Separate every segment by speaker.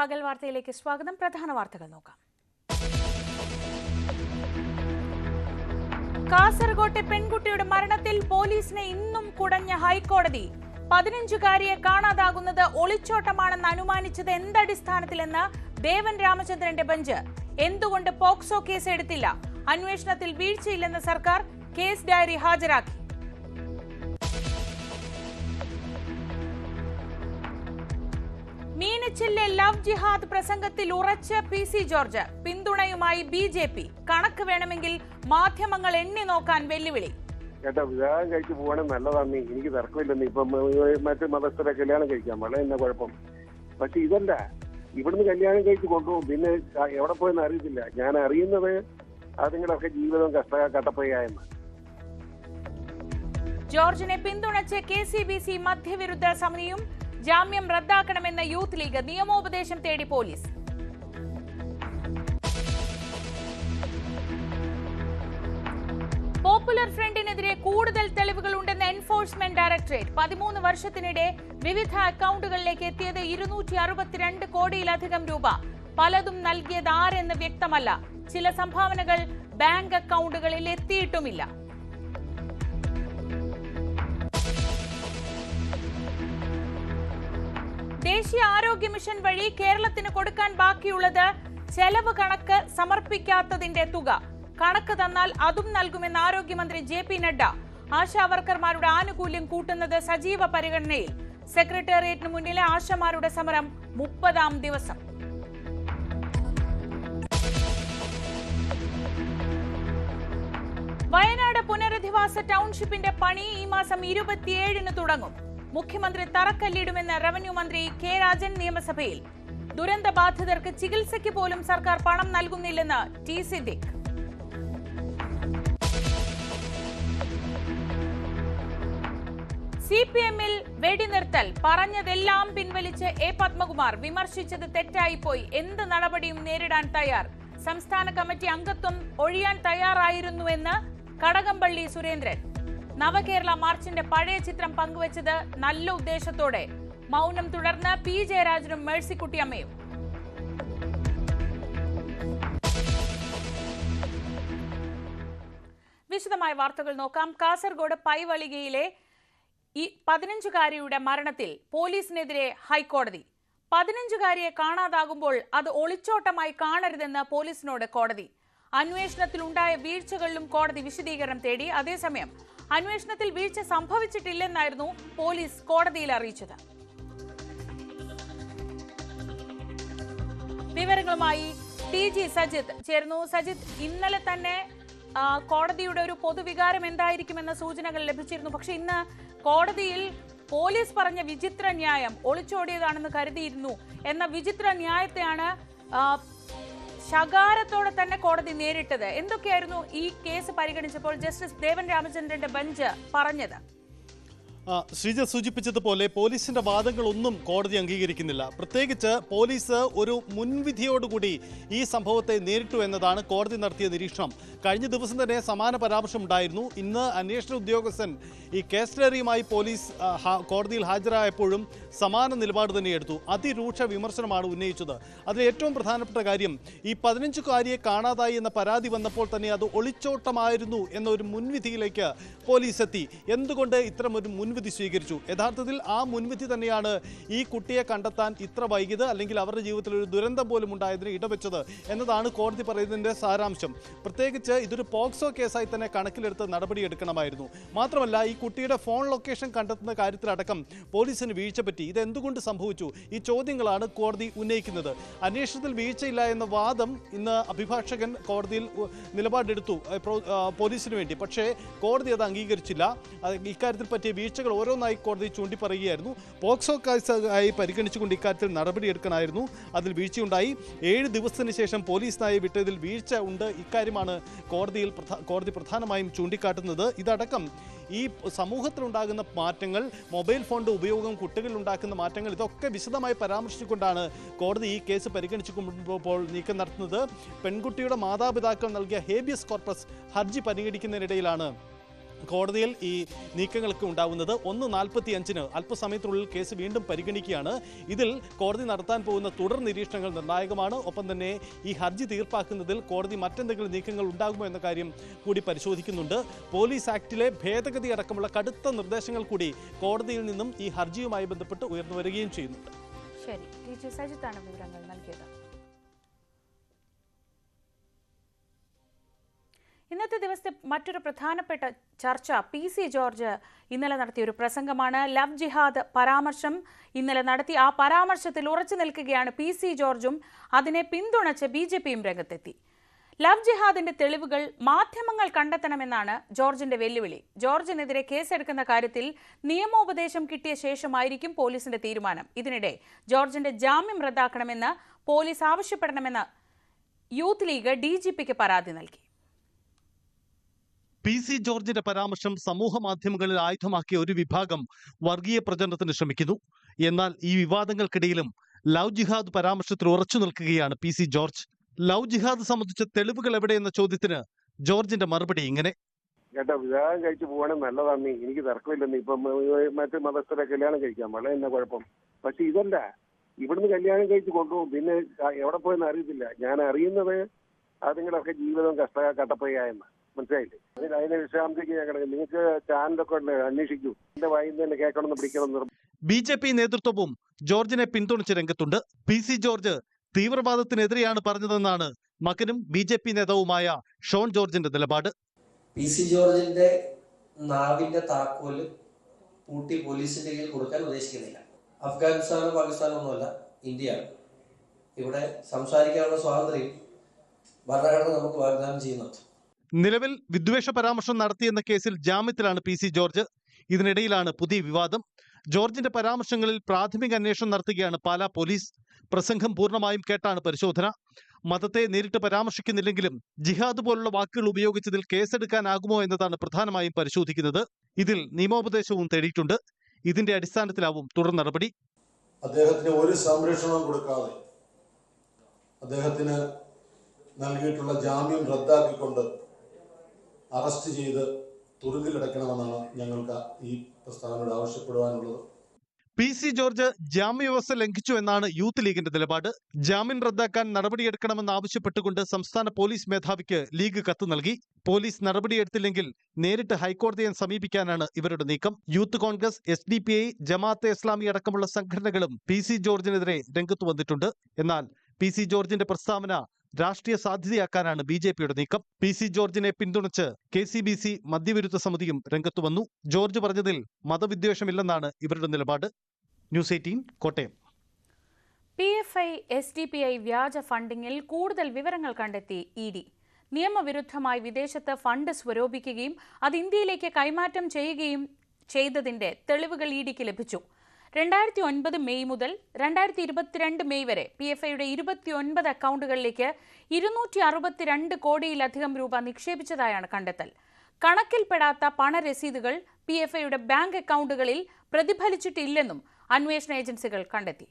Speaker 1: പകൽ വാർത്തയിലേക്ക് സ്വാഗതം. പ്രധാന വാർത്തകൾ നോക്കാം. കാസർകോട്ടെ പെൺകുട്ടിയുടെ മരണത്തിൽ പോലീസിനെ ഇന്നും കുടഞ്ഞ ഹൈക്കോടതി. 15-കാരിയെ കാണാതാകുന്നത് ഒളിച്ചോട്ടമാണെന്ന് അനുമാനിച്ചത് എന്തടിസ്ഥാനത്തിലെന്ന് ദേവൻ രാമചന്ദ്രന്റെ ബെഞ്ച്. എന്തുകൊണ്ട് പോക്സോ കേസ് എടുത്തില്ല? അന്വേഷണത്തിൽ വീഴ്ചയില്ലെന്ന് സർക്കാർ കേസ് ഡയറി ഹാജരാക്കി. മീനച്ചിലെ ലവ് ജിഹാദ് പ്രസംഗത്തിൽ ഉറച്ച് PC ജോർജ്. പിന്തുണയുമായി BJP. കണക്ക് വേണമെങ്കിൽ മാധ്യമങ്ങൾ എണ്ണി നോക്കാൻ വെല്ലുവിളി.
Speaker 2: കേട്ടോ, വിവാഹം കഴിച്ച് പോകണമെങ്കിൽ നല്ലതാണ്. എനിക്ക് തർക്കമില്ലെന്ന്. ഇപ്പം മറ്റു മതസ്ഥരെ കല്യാണം കഴിക്കാം, വളരെ എന്നാ കുഴപ്പം. പക്ഷെ ഇതല്ല, ഇവിടുന്ന് കല്യാണം കഴിച്ച് കൊണ്ടുപോകും, പിന്നെ എവിടെ പോയെന്ന് അറിയത്തില്ല. ഞാൻ അറിയുന്നത് അതുങ്ങളൊക്കെ ജീവിതം കട്ടപ്പയായെന്ന്.
Speaker 1: ജോർജിനെ പിന്തുണച്ച് KCBC മധ്യവിരുദ്ധ സമിതിയും ജാമ്യം റദ്ദാക്കണമെന്ന യൂത്ത് ലീഗ്. നിയമോപദേശം തേടി പോലീസ്. പോപ്പുലർ ഫ്രണ്ടിനെതിരെ കൂടുതൽ തെളിവുകളുണ്ടെന്ന് എൻഫോഴ്സ്മെന്റ് ഡയറക്ടറേറ്റ്. 13 വർഷത്തിനിടെ വിവിധ അക്കൗണ്ടുകളിലേക്ക് എത്തിയത് 262 കോടിയിലധികം രൂപ. പലതും നൽകിയത് ആരെന്ന് വ്യക്തമല്ല. ചില സംഭാവനകൾ ബാങ്ക് അക്കൗണ്ടുകളിൽ എത്തിയിട്ടുമില്ല. ദേശീയ ആരോഗ്യ മിഷൻ വഴി കേരളത്തിന് കൊടുക്കാൻ ബാക്കിയുള്ളത് ചെലവ് കണക്ക് സമർപ്പിക്കാത്തതിന്റെ തുക. കണക്ക് തന്നാൽ അതും നൽകുമെന്ന് ആരോഗ്യമന്ത്രി JP നഡ്ഡ. ആശാവർക്കർമാരുടെ ആനുകൂല്യം കൂട്ടുന്നത് സജീവ പരിഗണനയിൽ. സെക്രട്ടേറിയറ്റിന് മുന്നിലെ ആശമാരുടെ സമരം 30ാം ദിവസം. വയനാട് പുനരധിവാസ ടൗൺഷിപ്പിന്റെ പണി ഈ മാസം 27-ന് തുടങ്ങും. മുഖ്യമന്ത്രി തറക്കല്ലിടുമെന്ന് റവന്യൂ മന്ത്രി K രാജൻ നിയമസഭയിൽ. ദുരന്ത ബാധിതർക്ക് ചികിത്സയ്ക്ക് പോലും സർക്കാർ പണം നൽകുന്നില്ലെന്ന് T സിദ്ദിഖ്. CPM-ൽ വെടിനിർത്തൽ പറഞ്ഞതെല്ലാം പിൻവലിച്ച് A പത്മകുമാർ. വിമർശിച്ചത് തെറ്റായിപ്പോയി, എന്ത് നടപടിയും നേരിടാൻ തയ്യാർ. സംസ്ഥാന കമ്മിറ്റി അംഗത്വം ഒഴിയാൻ തയ്യാറായിരുന്നുവെന്ന് കടകംപള്ളി സുരേന്ദ്രൻ. നവകേരള മാർച്ചിന്റെ പഴയ ചിത്രം പങ്കുവച്ചത് നല്ല ഉദ്ദേശത്തോടെ. മൗനം തുടർന്ന് P ജയരാജനും മേഴ്സിക്കുട്ടിയമ്മയും. വിശദമായ വാർത്തകൾ നോക്കാം. കാസർഗോഡ് പൈവളികയിലെ 15-കാരിയുടെ മരണത്തിൽ പോലീസിനെതിരെ ഹൈക്കോടതി. 15-കാരിയെ കാണാതാകുമ്പോൾ അത് ഒളിച്ചോട്ടമായി കാണരുതെന്ന് പോലീസിനോട് കോടതി. അന്വേഷണത്തിലുണ്ടായ വീഴ്ചകളിലും കോടതി വിശദീകരണം തേടി. അതേസമയം അന്വേഷണത്തിൽ വീഴ്ച സംഭവിച്ചിട്ടില്ലെന്നായിരുന്നു പോലീസ് കോടതിയിൽ അറിയിച്ചത്. വിവരങ്ങളുമായി TG സജിത്ത് ചേർന്നു. സജിത്ത്, ഇന്നലെ തന്നെ കോടതിയുടെ ഒരു പൊതുവികാരം എന്തായിരിക്കുമെന്ന സൂചനകൾ ലഭിച്ചിരുന്നു. പക്ഷെ ഇന്ന് കോടതിയിൽ പോലീസ് പറഞ്ഞ വിചിത്ര ന്യായം ഒളിച്ചോടിയതാണെന്ന് കരുതിയിരുന്നു എന്ന വിചിത്ര ന്യായത്തെയാണ് ശകാരത്തോടെ തന്നെ കോടതി നേരിട്ടത്. എന്തൊക്കെയായിരുന്നു ഈ കേസ് പരിഗണിച്ചപ്പോൾ ജസ്റ്റിസ് ദേവൻ രാമചന്ദ്രന്റെ ബെഞ്ച് പറഞ്ഞത്?
Speaker 3: ശ്രീജ സൂചിപ്പിച്ചതുപോലെ പോലീസിന്റെ വാദങ്ങളൊന്നും കോടതി അംഗീകരിക്കുന്നില്ല. പ്രത്യേകിച്ച് പോലീസ് ഒരു മുൻവിധിയോടുകൂടി ഈ സംഭവത്തെ നേരിട്ടു എന്നതാണ് കോടതി നടത്തിയ നിരീക്ഷണം. കഴിഞ്ഞ ദിവസം തന്നെ സമാന പരാമർശമുണ്ടായിരുന്നു. ഇന്ന് അന്വേഷണ ഉദ്യോഗസ്ഥൻ ഈ കേസ് ഡയറിയുമായി പോലീസ് കോടതിയിൽ ഹാജരായപ്പോഴും സമാന നിലപാട് തന്നെ എടുത്തു. അതിരൂക്ഷ വിമർശനമാണ് ഉന്നയിച്ചത്. അതിൽ ഏറ്റവും പ്രധാനപ്പെട്ട കാര്യം, ഈ 15-കാരിയെ കാണാതായി എന്ന പരാതി വന്നപ്പോൾ തന്നെ അത് ഒളിച്ചോട്ടമായിരുന്നു എന്നൊരു മുൻവിധിയിലേക്ക് പോലീസ് എത്തി. എന്തുകൊണ്ട് ഇത്തരമൊരു മുൻവിധി സ്വീകരിച്ചു? യഥാർത്ഥത്തിൽ ആ മുൻവിധി തന്നെയാണ് ഈ കുട്ടിയെ കണ്ടെത്താൻ ഇത്ര വൈകിയത്, അല്ലെങ്കിൽ അവരുടെ ജീവിതത്തിൽ ഒരു ദുരന്തം പോലും ഉണ്ടായതിന് ഇടവെച്ചത് എന്നതാണ് കോടതി പറയുന്നതിൻ്റെ സാരാംശം. പ്രത്യേകിച്ച് ഇതൊരു പോക്സോ കേസായി തന്നെ കണക്കിലെടുത്ത് നടപടിയെടുക്കണമായിരുന്നു. മാത്രമല്ല, ഈ കുട്ടിയുടെ ഫോൺ ലൊക്കേഷൻ കണ്ടെത്തുന്ന കാര്യത്തിലടക്കം പോലീസിന് വീഴ്ച പറ്റി. ഇത് എന്തുകൊണ്ട് സംഭവിച്ചു? ഈ ചോദ്യങ്ങളാണ് കോടതി ഉന്നയിക്കുന്നത്. അന്വേഷണത്തിൽ വീഴ്ചയില്ല എന്ന വാദം ഇന്ന് അഭിഭാഷകൻ കോടതിയിൽ നിലപാടെടുത്തു പോലീസിന് വേണ്ടി. പക്ഷേ കോടതി അത് അംഗീകരിച്ചില്ല. ഇക്കാര്യത്തിൽ പറ്റിയ വീഴ്ചകൾ ഓരോന്നായി കോടതി ചൂണ്ടിപ്പറയുകയായിരുന്നു. പോക്സോ കേസായി പരിഗണിച്ചുകൊണ്ട് ഇക്കാര്യത്തിൽ നടപടിയെടുക്കണമായിരുന്നു. അതിൽ വീഴ്ചയുണ്ടായി. 7 ദിവസത്തിന് ശേഷം പോലീസിനായി വിട്ടതിൽ വീഴ്ച ഉണ്ട്. ഇക്കാര്യമാണ് കോടതി പ്രധാനമായും ചൂണ്ടിക്കാട്ടുന്നത്. ഇതടക്കം ഈ സമൂഹത്തിലുണ്ടാകുന്ന മാറ്റങ്ങൾ, മൊബൈൽ ഫോണിൻ്റെ ഉപയോഗം കുട്ടികളിൽ ഉണ്ടാക്കുന്ന മാറ്റങ്ങൾ, ഇതൊക്കെ വിശദമായി പരാമർശിച്ചുകൊണ്ടാണ് കോടതി ഈ കേസ് പരിഗണിച്ചുമ്പോൾ നീക്കം നടത്തുന്നത്. പെൺകുട്ടിയുടെ മാതാപിതാക്കൾ നൽകിയ ഹേബിയസ് കോർപ്പസ് ഹർജി പരിഗണിക്കുന്നതിനിടയിലാണ് കോടതിയിൽ ഈ നീക്കങ്ങൾക്ക് ഉണ്ടാവുന്നത്. 1:45 അല്പസമയത്തിനുള്ളിൽ കേസ് വീണ്ടും പരിഗണിക്കുകയാണ്. ഇതിൽ കോടതി നടത്താൻ പോകുന്ന തുടർ നിരീക്ഷണങ്ങൾ നിർണായകമാണ്. ഒപ്പം തന്നെ ഈ ഹർജി തീർപ്പാക്കുന്നതിൽ കോടതി മറ്റെന്തെങ്കിലും നീക്കങ്ങൾ ഉണ്ടാകുമോ എന്ന കാര്യം കൂടി പരിശോധിക്കുന്നുണ്ട്. പോലീസ് ആക്ടിലെ ഭേദഗതി അടക്കമുള്ള കടുത്ത നിർദ്ദേശങ്ങൾ കൂടി കോടതിയിൽ നിന്നും ഈ ഹർജിയുമായി ബന്ധപ്പെട്ട് ഉയർന്നു വരികയും ചെയ്യുന്നുണ്ട്.
Speaker 1: ശരി, ടീച്ചർ സജിത്താണ് വിവരങ്ങൾ നൽകിയത്. ഇന്നത്തെ ദിവസത്തെ മറ്റൊരു പ്രധാനപ്പെട്ട ചർച്ച PC ജോർജ് ഇന്നലെ നടത്തിയ ഒരു പ്രസംഗമാണ്. ലവ് ജിഹാദ് പരാമർശം ഇന്നലെ നടത്തി. ആ പരാമർശത്തിൽ ഉറച്ചു നിൽക്കുകയാണ് PC ജോർജും അതിനെ പിന്തുണച്ച് BJPയും രംഗത്തെത്തി. ലവ് ജിഹാദിന്റെ തെളിവുകൾ മാധ്യമങ്ങൾ കണ്ടെത്തണമെന്നാണ് ജോർജിന്റെ വെല്ലുവിളി. ജോർജിനെതിരെ കേസെടുക്കുന്ന കാര്യത്തിൽ നിയമോപദേശം കിട്ടിയ ശേഷമായിരിക്കും പോലീസിന്റെ തീരുമാനം. ഇതിനിടെ ജോർജിന്റെ ജാമ്യം റദ്ദാക്കണമെന്ന് പോലീസ് ആവശ്യപ്പെടണമെന്ന് യൂത്ത് ലീഗ് DGPക്ക് പരാതി നൽകി.
Speaker 3: PC ജോർജിന്റെ പരാമർശം സമൂഹ മാധ്യമങ്ങളിൽ ആയുധമാക്കിയ ഒരു വിഭാഗം വർഗീയ പ്രചരണത്തിന് ശ്രമിക്കുന്നു. എന്നാൽ ഈ വിവാദങ്ങൾക്കിടയിലും ലവ് ജിഹാദ് പരാമർശത്തിൽ ഉറച്ചു നിൽക്കുകയാണ് PC ജോർജ്. ലവ് ജിഹാദ് സംബന്ധിച്ച തെളിവുകൾ എവിടെയെന്ന ചോദ്യത്തിന് ജോർജിന്റെ മറുപടി ഇങ്ങനെ:
Speaker 2: കേട്ടോ, വിവാഹം കഴിച്ചു പോകണമെങ്കിൽ നല്ലതാണ്, എനിക്ക് തർക്കമില്ലെന്ന്. ഇപ്പം മറ്റു മതസ്ഥരെ കല്യാണം കഴിക്കാം, വളരെ എന്നാ കുഴപ്പം. പക്ഷെ ഇതല്ല, ഇവിടുന്ന് കല്യാണം കഴിച്ച് കൊണ്ടുപോകും, പിന്നെ എവിടെ പോയെന്ന് അറിയത്തില്ല. ഞാൻ അറിയുന്നത് അതുങ്ങളൊക്കെ ജീവിതം കട്ടപ്പയായെന്ന് മനസ്സിലായില്ലേ? അതിനെ വിശ്രാന്തിക്ക് ഞാൻ കിടക്കും. നിങ്ങൾക്ക് ചാനലൊക്കെ ഉണ്ട്, അന്വേഷിക്കൂ. എന്റെ വായിൽ തന്നെ കേൾക്കണമെന്ന് പിടിക്കണം.
Speaker 3: BJP നേതൃത്വവും ജോർജിനെ പിന്തുണച്ച് രംഗത്തുണ്ട്. PC ജോർജ് തീവ്രവാദത്തിനെതിരെയാണ് പറഞ്ഞതെന്നാണ് മകനും BJP നേതാവുമായ ഷോൺ ജോർജിന്റെ നിലപാട്.
Speaker 4: PC ജോർജിന്റെ നാവിന്റെ താക്കോല് പൂട്ടി പോലീസിന്റെ കയ്യിൽ കൊടുക്കാൻ ഉദ്ദേശിക്കുന്നില്ല. അഫ്ഗാനിസ്ഥാനോ പാകിസ്ഥാനോ ഒന്നുമല്ല, ഇന്ത്യയാണ്. ഇവിടെ സംസാരിക്കാനുള്ള സ്വാതന്ത്ര്യം ഭരണഘടന നമുക്ക് വാഗ്ദാനം ചെയ്യുന്നുണ്ട്.
Speaker 3: നിലവിൽ വിദ്വേഷ പരാമർശം നടത്തിയെന്ന കേസിൽ ജാമ്യത്തിലാണ് PC ജോർജ്. ഇതിനിടയിലാണ് പുതിയ വിവാദം. ജോർജിന്റെ പരാമർശങ്ങളിൽ പ്രാഥമിക അന്വേഷണം നടത്തുകയാണ് പാലാ പോലീസ്. പ്രസംഗം പൂർണ്ണമായും കേട്ടാണ് പരിശോധന. മതത്തെ നേരിട്ട് പരാമർശിക്കുന്നില്ലെങ്കിലും ജിഹാദ് പോലുള്ള വാക്കുകൾ ഉപയോഗിച്ചതിൽ കേസെടുക്കാനാകുമോ എന്നതാണ് പ്രധാനമായും പരിശോധിക്കുന്നത്. ഇതിൽ നിയമോപദേശവും തേടിയിട്ടുണ്ട്. ഇതിന്റെ അടിസ്ഥാനത്തിലാവും തുടർ നടപടി.
Speaker 5: അദ്ദേഹത്തിന് ഒരു സംരക്ഷണവും കൊടുക്കാതെ അദ്ദേഹത്തിന് നൽകിയിട്ടുള്ള ജാമ്യം റദ്ദാക്കിക്കൊണ്ട് അറസ്റ്റ് ചെയ്ത് തുറുങ്കിലടയ്ക്കണമെന്നാണ് ഞങ്ങൾക്ക് ഈ പ്രസ്താവനയോട് ആവശ്യപ്പെടുവാനുള്ളത്.
Speaker 3: PC ജോർജ് ജാമ്യവ്യവസ്ഥ ലംഘിച്ചു എന്നാണ് യൂത്ത് ലീഗിന്റെ നിലപാട്. ജാമ്യം റദ്ദാക്കാൻ നടപടിയെടുക്കണമെന്ന് ആവശ്യപ്പെട്ടുകൊണ്ട് സംസ്ഥാന പോലീസ് മേധാവിക്ക് ലീഗ് കത്ത് നൽകി. പോലീസ് നടപടിയെടുത്തില്ലെങ്കിൽ നേരിട്ട് ഹൈക്കോടതിയെ സമീപിക്കാനാണ് ഇവരുടെ നീക്കം. യൂത്ത് കോൺഗ്രസ്, SDPI, ജമാഅത്തെ ഇസ്ലാമി അടക്കമുള്ള സംഘടനകളും PC ജോർജിനെതിരെ രംഗത്ത് വന്നിട്ടുണ്ട്. എന്നാൽ PC ജോർജിന്റെ പ്രസ്താവന രാഷ്ട്രീയ സാധ്യതയാക്കാനാണ് BJPയുടെ നീക്കം. PC ജോർജിനെ പിന്തുണച്ച് KCBC മദ്യവിരുദ്ധ സമിതിയും രംഗത്തു വന്നു. ജോർജ് പറഞ്ഞതിൽ മതവിദ്വേഷമില്ലെന്നാണ് ഇവരുടെ നിലപാട്. ന്യൂസ് 18 കോട്ടയം.
Speaker 1: PFI SDPI വ്യാജ ഫണ്ടിങ്ങിൽ കൂടുതൽ വിവരങ്ങൾ കണ്ടെത്തി ED. നിയമവിരുദ്ധമായി വിദേശത്ത് ഫണ്ട് സ്വരൂപിക്കുകയും അത് ഇന്ത്യയിലേക്ക് കൈമാറ്റം ചെയ്യുകയും ചെയ്തതിന്റെ തെളിവുകൾ EDക്ക് ലഭിച്ചു. 2009 മെയ് മുതൽ 2022 മെയ് വരെ PFIയുടെ 29 അക്കൗണ്ടുകളിലേക്ക് 262 കോടിയിലധികം രൂപ നിക്ഷേപിച്ചതായാണ് കണ്ടെത്തൽ. കണക്കിൽപ്പെടാത്ത പണരസീതുകൾ PFIയുടെ ബാങ്ക് അക്കൗണ്ടുകളിൽ പ്രതിഫലിച്ചിട്ടില്ലെന്നും അന്വേഷണ ഏജൻസികൾ കണ്ടെത്തി.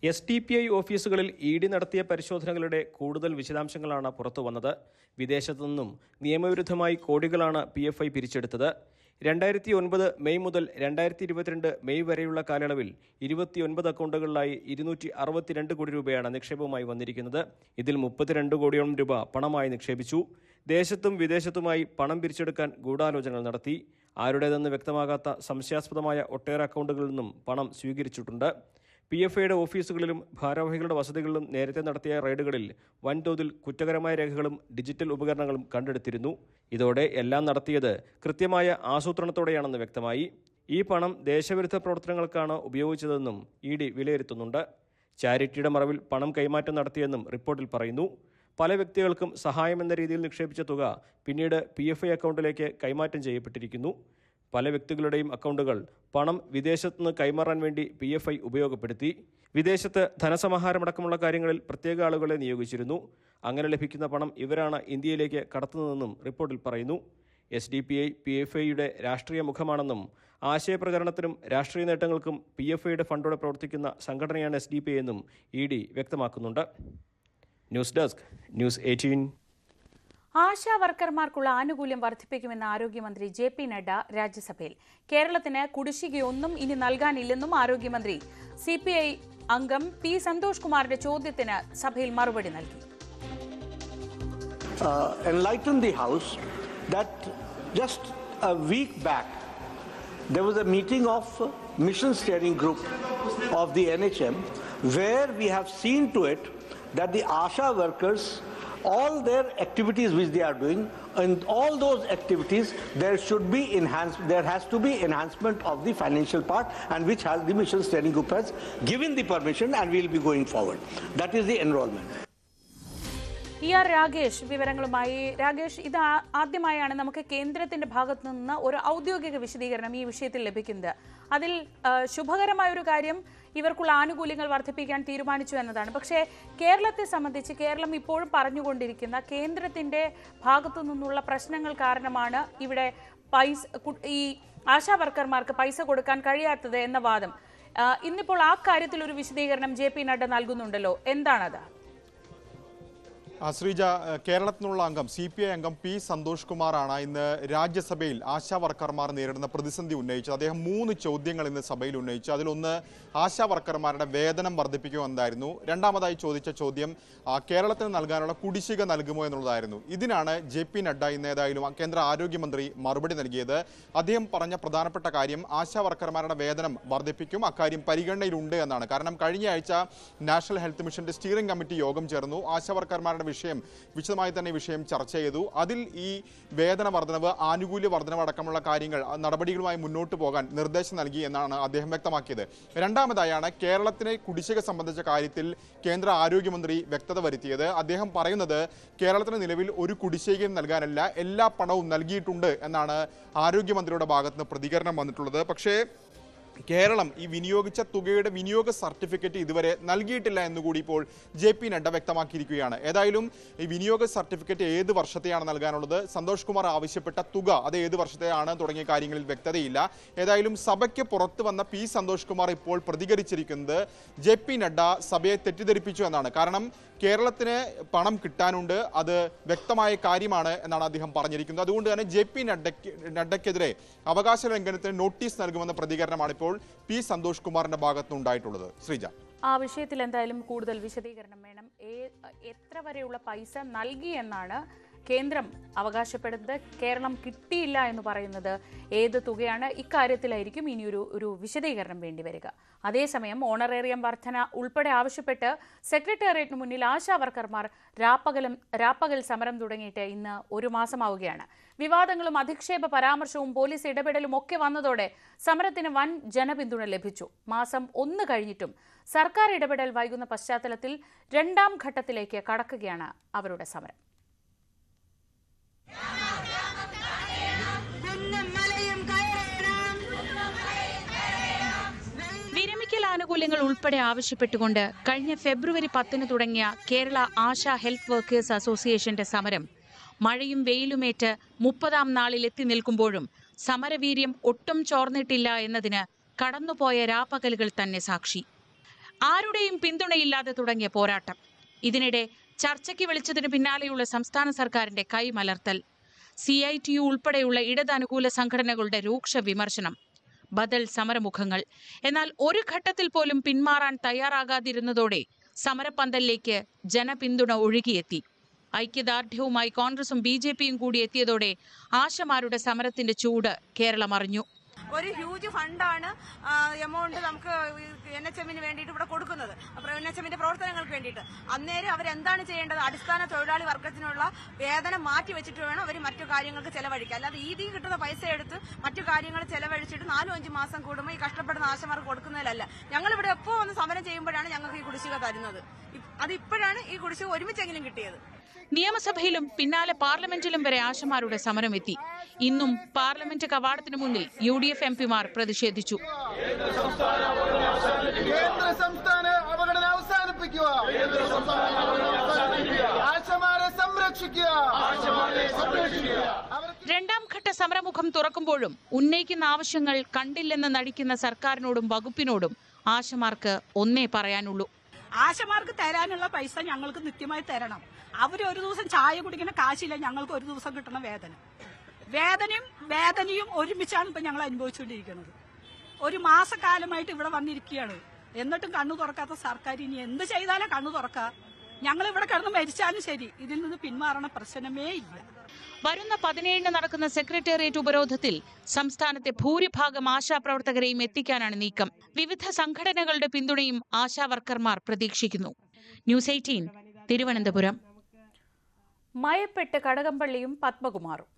Speaker 6: SDPI ഓഫീസുകളിൽ ED നടത്തിയ പരിശോധനകളുടെ കൂടുതൽ വിശദാംശങ്ങളാണ് പുറത്തുവന്നത്. വിദേശത്തു നിന്നും നിയമവിരുദ്ധമായി കോടികളാണ് PFI പിരിച്ചെടുത്തത്. 2009 മെയ് മുതൽ 2022 മെയ് വരെയുള്ള കാലയളവിൽ 29 അക്കൗണ്ടുകളിലായി 262 കോടി രൂപയാണ് നിക്ഷേപവുമായി വന്നിരിക്കുന്നത്. ഇതിൽ 32 കോടിയോളം രൂപ പണമായി നിക്ഷേപിച്ചു. ദേശത്തും വിദേശത്തുമായി പണം പിരിച്ചെടുക്കാൻ ഗൂഢാലോചനകൾ നടത്തി. ആരുടേതെന്ന് വ്യക്തമാകാത്ത സംശയാസ്പദമായ ഒട്ടേറെ അക്കൗണ്ടുകളിൽ നിന്നും പണം സ്വീകരിച്ചിട്ടുണ്ട്. PFIയുടെ ഓഫീസുകളിലും ഭാരവാഹികളുടെ വസതികളിലും നേരത്തെ നടത്തിയ റെയ്ഡുകളിൽ വൻതോതിൽ കുറ്റകരമായ രേഖകളും ഡിജിറ്റൽ ഉപകരണങ്ങളും കണ്ടെടുത്തിരുന്നു. ഇതോടെ എല്ലാം നടത്തിയത് കൃത്യമായ ആസൂത്രണത്തോടെയാണെന്ന് വ്യക്തമായി. ഈ പണം ദേശവിരുദ്ധ പ്രവർത്തനങ്ങൾക്കാണ് ഉപയോഗിച്ചതെന്നും ED വിലയിരുത്തുന്നുണ്ട്. ചാരിറ്റിയുടെ മറവിൽ പണം കൈമാറ്റം നടത്തിയെന്നും റിപ്പോർട്ടിൽ പറയുന്നു. പല വ്യക്തികൾക്കും സഹായമെന്ന രീതിയിൽ നിക്ഷേപിച്ച തുക പിന്നീട് PFI അക്കൗണ്ടിലേക്ക് കൈമാറ്റം ചെയ്യപ്പെട്ടിരിക്കുന്നു. പല വ്യക്തികളുടെയും അക്കൗണ്ടുകൾ പണം വിദേശത്തുനിന്ന് കൈമാറാൻ വേണ്ടി PFI ഉപയോഗപ്പെടുത്തി. വിദേശത്ത് ധനസമാഹാരമടക്കമുള്ള കാര്യങ്ങളിൽ പ്രത്യേക ആളുകളെ നിയോഗിച്ചിരുന്നു. അങ്ങനെ ലഭിക്കുന്ന പണം ഇവരാണ് ഇന്ത്യയിലേക്ക് കടത്തുന്നതെന്നും റിപ്പോർട്ടിൽ പറയുന്നു. SDPI PFIയുടെ രാഷ്ട്രീയ മുഖമാണെന്നും ആശയപ്രചരണത്തിനും രാഷ്ട്രീയ നേട്ടങ്ങൾക്കും PFIയുടെ ഫണ്ടോടെ പ്രവർത്തിക്കുന്ന സംഘടനയാണ് SDPI എന്നും ED വ്യക്തമാക്കുന്നുണ്ട്. News desk, news 18.
Speaker 1: ആശാ വർക്കർമാർക്കുള്ള ആനുകൂല്യം വർദ്ധിപ്പിക്കുമെന്ന് ആരോഗ്യമന്ത്രി ജെ.പി. നഡ്ഡ രാജ്യസഭയിൽ. കേരളത്തിന് കുടിശ്ശികയൊന്നും ഇനി നൽകാനില്ലെന്നും ആരോഗ്യമന്ത്രി CPI അംഗം പി സന്തോഷ് കുമാറിന്റെ ചോദ്യത്തിന് സഭയിൽ മറുപടി നൽകി.
Speaker 7: Enlighten the House that just a week back there was a meeting of Mission Steering Group of the NHM where we have seen to it that the ASHA workers, all their activities which they are doing, in all those activities there has to be enhancement of the financial part, and which has the Mission Steering Group has given the permission and we will be going forward. That is the enrollment.
Speaker 1: ER Ragesh വിവരങ്ങളുമായി. രാഗേഷ്, ഇത് ആദ്യമായാണ് നമുക്ക് കേന്ദ്രത്തിന്റെ ഭാഗത്തു നിന്ന് ഒരു ഔദ്യോഗിക വിശദീകരണം ഈ വിഷയത്തിൽ ലഭിക്കുന്നത്. അതിൽ ശുഭകരമായ ഒരു കാര്യം ഇവർക്കുള്ള ആനുകൂല്യങ്ങൾ വർദ്ധിപ്പിക്കാൻ തീരുമാനിച്ചു എന്നതാണ്. പക്ഷേ കേരളത്തെ സംബന്ധിച്ച് കേരളം ഇപ്പോഴും പറഞ്ഞുകൊണ്ടിരിക്കുന്ന കേന്ദ്രത്തിന്റെ ഭാഗത്തു നിന്നുള്ള പ്രശ്നങ്ങൾ കാരണമാണ് ഇവിടെ ഈ ആശാ വർക്കർമാർക്ക് പൈസ കൊടുക്കാൻ കഴിയാത്തത് എന്ന വാദം. ഇന്നിപ്പോൾ ആ കാര്യത്തിൽ ഒരു വിശദീകരണം ജെ.പി. നഡ്ഡ നൽകുന്നുണ്ടല്ലോ, എന്താണത്?
Speaker 8: ശ്രീജ, കേരളത്തിൽ നിന്നുള്ള അംഗം CPI അംഗം പി സന്തോഷ് കുമാറാണ് ഇന്ന് രാജ്യസഭയിൽ ആശാ വർക്കർമാർ നേരിടുന്ന പ്രതിസന്ധി ഉന്നയിച്ചത്. അദ്ദേഹം 3 ചോദ്യങ്ങൾ ഇന്ന് സഭയിൽ ഉന്നയിച്ചു. അതിലൊന്ന് ആശാ വർക്കർമാരുടെ വേതനം വർദ്ധിപ്പിക്കുമെന്നായിരുന്നു. രണ്ടാമതായി ചോദിച്ച ചോദ്യം കേരളത്തിന് നൽകാനുള്ള കുടിശ്ശിക നൽകുമോ എന്നുള്ളതായിരുന്നു. ഇതിനാണ് ജെ.പി. നഡ്ഡ ഇന്ന് ഏതായാലും കേന്ദ്ര ആരോഗ്യമന്ത്രി മറുപടി നൽകിയത്. അദ്ദേഹം പറഞ്ഞ പ്രധാനപ്പെട്ട കാര്യം ആശാ വർക്കർമാരുടെ വേതനം വർദ്ധിപ്പിക്കും, അക്കാര്യം പരിഗണനയിലുണ്ട് എന്നാണ്. കാരണം കഴിഞ്ഞ ആഴ്ച നാഷണൽ ഹെൽത്ത് മിഷന്റെ സ്റ്റിയറിംഗ് കമ്മിറ്റി യോഗം ചേർന്നു. ആശാ വർക്കർമാരുടെ വിശദമായി തന്നെ വിഷയം ചർച്ച ചെയ്തു. അതിൽ ഈ വേതന വർധനവ്, ആനുകൂല്യ വർധനവ് അടക്കമുള്ള കാര്യങ്ങൾ നടപടികളുമായി മുന്നോട്ട് പോകാൻ നിർദ്ദേശം നൽകി എന്നാണ് അദ്ദേഹം വ്യക്തമാക്കിയത്. രണ്ടാമതായാണ് കേരളത്തിലെ കുടിശ്ശിക സംബന്ധിച്ച കാര്യത്തിൽ കേന്ദ്ര ആരോഗ്യമന്ത്രി വ്യക്തത വരുത്തിയത്. അദ്ദേഹം പറയുന്നത് കേരളത്തിന് നിലവിൽ ഒരു കുടിശ്ശികയും നൽകാനല്ല, എല്ലാ പണവും നൽകിയിട്ടുണ്ട് എന്നാണ് ആരോഗ്യമന്ത്രിയുടെ ഭാഗത്തുനിന്ന് പ്രതികരണം വന്നിട്ടുള്ളത്. പക്ഷേ കേരളം ഈ വിനിയോഗിച്ച തുകയുടെ വിനിയോഗ സർട്ടിഫിക്കറ്റ് ഇതുവരെ നൽകിയിട്ടില്ല എന്നുകൂടി ഇപ്പോൾ ജെ.പി. നഡ്ഡ വ്യക്തമാക്കിയിരിക്കുകയാണ്. ഏതായാലും ഈ വിനിയോഗ സർട്ടിഫിക്കറ്റ് ഏത് വർഷത്തെയാണ് നൽകാനുള്ളത്, സന്തോഷ് കുമാർ ആവശ്യപ്പെട്ട തുക അത് ഏത് വർഷത്തെയാണ് തുടങ്ങിയ കാര്യങ്ങളിൽ വ്യക്തതയില്ല. ഏതായാലും സഭയ്ക്ക് പുറത്ത് വന്ന പി സന്തോഷ് കുമാർ ഇപ്പോൾ പ്രതികരിച്ചിരിക്കുന്നത് ജെ.പി. നഡ്ഡ സഭയെ തെറ്റിദ്ധരിപ്പിച്ചു എന്നാണ്. കാരണം കേരളത്തിന് പണം കിട്ടാനുണ്ട്, അത് വ്യക്തമായ കാര്യമാണ് എന്നാണ് അദ്ദേഹം പറഞ്ഞിരിക്കുന്നത്. അതുകൊണ്ട് തന്നെ ജെ.പി. നഡ്ഡയ്ക്കെതിരെ അവകാശ ലംഘനത്തിന് നോട്ടീസ് നൽകുമെന്ന പ്രതികരണമാണ് ഇപ്പോൾ പി സന്തോഷ് കുമാറിന്റെ ഭാഗത്തുനിന്നുണ്ടായിട്ടുള്ളത്. ശ്രീജ,
Speaker 1: ആ വിഷയത്തിൽ എന്തായാലും കൂടുതൽ വിശദീകരണം വേണം. എത്ര വരെയുള്ള പൈസ നൽകി എന്നാണ് കേന്ദ്രം അവകാശപ്പെടുന്നത്, കേരളം കിട്ടിയില്ല എന്ന് പറയുന്നത് ഏത് തുകയാണ്? ഇക്കാര്യത്തിലായിരിക്കും ഇനി ഒരു വിശദീകരണം വേണ്ടിവരിക. അതേസമയം ഓണറേറിയം വർധന ഉൾപ്പെടെ ആവശ്യപ്പെട്ട് സെക്രട്ടേറിയറ്റിന് മുന്നിൽ ആശാ വർക്കർമാർ രാപ്പകൽ സമരം തുടങ്ങിയിട്ട് ഇന്ന് 1 മാസമാവുകയാണ്. വിവാദങ്ങളും അധിക്ഷേപ പരാമർശവും പോലീസ് ഇടപെടലും ഒക്കെ വന്നതോടെ സമരത്തിന് വൻ ജനപിന്തുണ ലഭിച്ചു. മാസം 1 കഴിഞ്ഞിട്ടും സർക്കാർ ഇടപെടൽ വൈകുന്ന പശ്ചാത്തലത്തിൽ 2ാം ഘട്ടത്തിലേക്ക് കടക്കുകയാണ് അവരുടെ സമരം. വിരമിക്കൽ ആനുകൂല്യങ്ങൾ ഉൾപ്പെടെ ആവശ്യപ്പെട്ടുകൊണ്ട് കഴിഞ്ഞ ഫെബ്രുവരി 10 തുടങ്ങിയ കേരള ആശാ ഹെൽത്ത് വർക്കേഴ്സ് അസോസിയേഷന്റെ സമരം മഴയും വെയിലുമേറ്റ് 30ാം നാളിൽ എത്തി നിൽക്കുമ്പോഴും സമരവീര്യം ഒട്ടും ചോർന്നിട്ടില്ല എന്നതിന് കടന്നുപോയ രാപ്പകലുകൾ തന്നെ സാക്ഷി. ആരുടെയും പിന്തുണയില്ലാതെ തുടങ്ങിയ പോരാട്ടം, ഇതിനിടെ ചർച്ചയ്ക്ക് വിളിച്ചതിന് പിന്നാലെയുള്ള സംസ്ഥാന സർക്കാരിന്റെ കൈമലർത്തൽ, CITU ഉൾപ്പെടെയുള്ള ഇടതനുകൂല സംഘടനകളുടെ രൂക്ഷ വിമർശനം, ബദൽ സമരമുഖങ്ങൾ. എന്നാൽ ഒരു ഘട്ടത്തിൽ പോലും പിന്മാറാൻ തയ്യാറാകാതിരുന്നതോടെ സമരപ്പന്തലിലേക്ക് ജനപിന്തുണ ഒഴുകിയെത്തി. ഐക്യദാർഢ്യവുമായി കോൺഗ്രസും BJPയും കൂടി എത്തിയതോടെ ആശമാരുടെ സമരത്തിന്റെ ചൂട് കേരളം അറിഞ്ഞു.
Speaker 9: ഒരു ഹ്യൂജ് ഫണ്ടാണ് എമൗണ്ട് നമുക്ക് NHMന് വേണ്ടിയിട്ട് ഇവിടെ കൊടുക്കുന്നത്, NHMന്റെ പ്രവർത്തനങ്ങൾക്ക് വേണ്ടിയിട്ട്. അന്നേരം അവരെന്താണ് ചെയ്യേണ്ടത്? അടിസ്ഥാന തൊഴിലാളി വർഗത്തിനുള്ള വേതനം മാറ്റി വെച്ചിട്ട് വേണം അവർ മറ്റു കാര്യങ്ങൾക്ക് ചെലവഴിക്കുക. അല്ലാതെ ഈ കിട്ടുന്ന പൈസ എടുത്ത് മറ്റു കാര്യങ്ങൾ ചെലവഴിച്ചിട്ട് 4-5 മാസം കൂടുമ്പോൾ ഈ കഷ്ടപ്പെടുന്ന ആശമാർക്ക് കൊടുക്കുന്നതിലല്ല. ഞങ്ങളിവിടെ എപ്പോൾ വന്ന് സമരം ചെയ്യുമ്പോഴാണ് ഞങ്ങൾക്ക് ഈ കുടിശ്ശിക തരുന്നത്. അതിപ്പോഴാണ് ഈ കുടിശ്ശിക ഒരുമിച്ചെങ്കിലും കിട്ടിയത്.
Speaker 1: നിയമസഭയിലും പിന്നാലെ പാർലമെന്റിലും വരെ ആശമാരുടെ സമരമെത്തി. ഇന്നും പാർലമെന്റ് കവാടത്തിന് മുന്നിൽ UDF MPമാർ പ്രതിഷേധിച്ചു. രണ്ടാം ഘട്ട സമരമുഖം തുറക്കുമ്പോഴും ഉന്നയിക്കുന്ന ആവശ്യങ്ങൾ കണ്ടില്ലെന്ന് നടിക്കുന്ന സർക്കാരിനോടും വകുപ്പിനോടും ആശമാർക്ക് ഒന്നേ പറയാനുള്ളൂ.
Speaker 10: ആശമാർക്ക് തരാനുള്ള പൈസ ഞങ്ങൾക്ക് നിത്യമായി തരണം. ഒരു ദിവസം ചായ കുടിക്കുന്ന കാശില്ല, ഞങ്ങൾക്ക് ഒരു ദിവസം കിട്ടണ വേദനയും ഒരുമിച്ചാണ് ഇപ്പൊ ഞങ്ങൾ അനുഭവിച്ചുകൊണ്ടിരിക്കുന്നത്. ഒരു മാസക്കാലമായിട്ട് ഇവിടെ വന്നിരിക്കുകയാണ്, എന്നിട്ടും കണ്ണു തുറക്കാത്ത സർക്കാർ ഇനി എന്ത് ചെയ്താലും കണ്ണു തുറക്കുക. ഞങ്ങൾ ഇവിടെ കിടന്ന് മരിച്ചാലും ശരി, ഇതിൽ നിന്ന് പിന്മാറണ പ്രശ്നമേ ഇല്ല.
Speaker 1: വരുന്ന 17-ന് നടക്കുന്ന സെക്രട്ടേറിയറ്റ് ഉപരോധത്തിൽ സംസ്ഥാനത്തെ ഭൂരിഭാഗം ആശാപ്രവർത്തകരെയും എത്തിക്കാനാണ് നീക്കം. വിവിധ സംഘടനകളുടെ പിന്തുണയും ആശാവർക്കർമാർ പ്രതീക്ഷിക്കുന്നു. ന്യൂസ് 18 തിരുവനന്തപുരം. മയപ്പെട്ട് കടകംപള്ളിയും പത്മകുമാറും.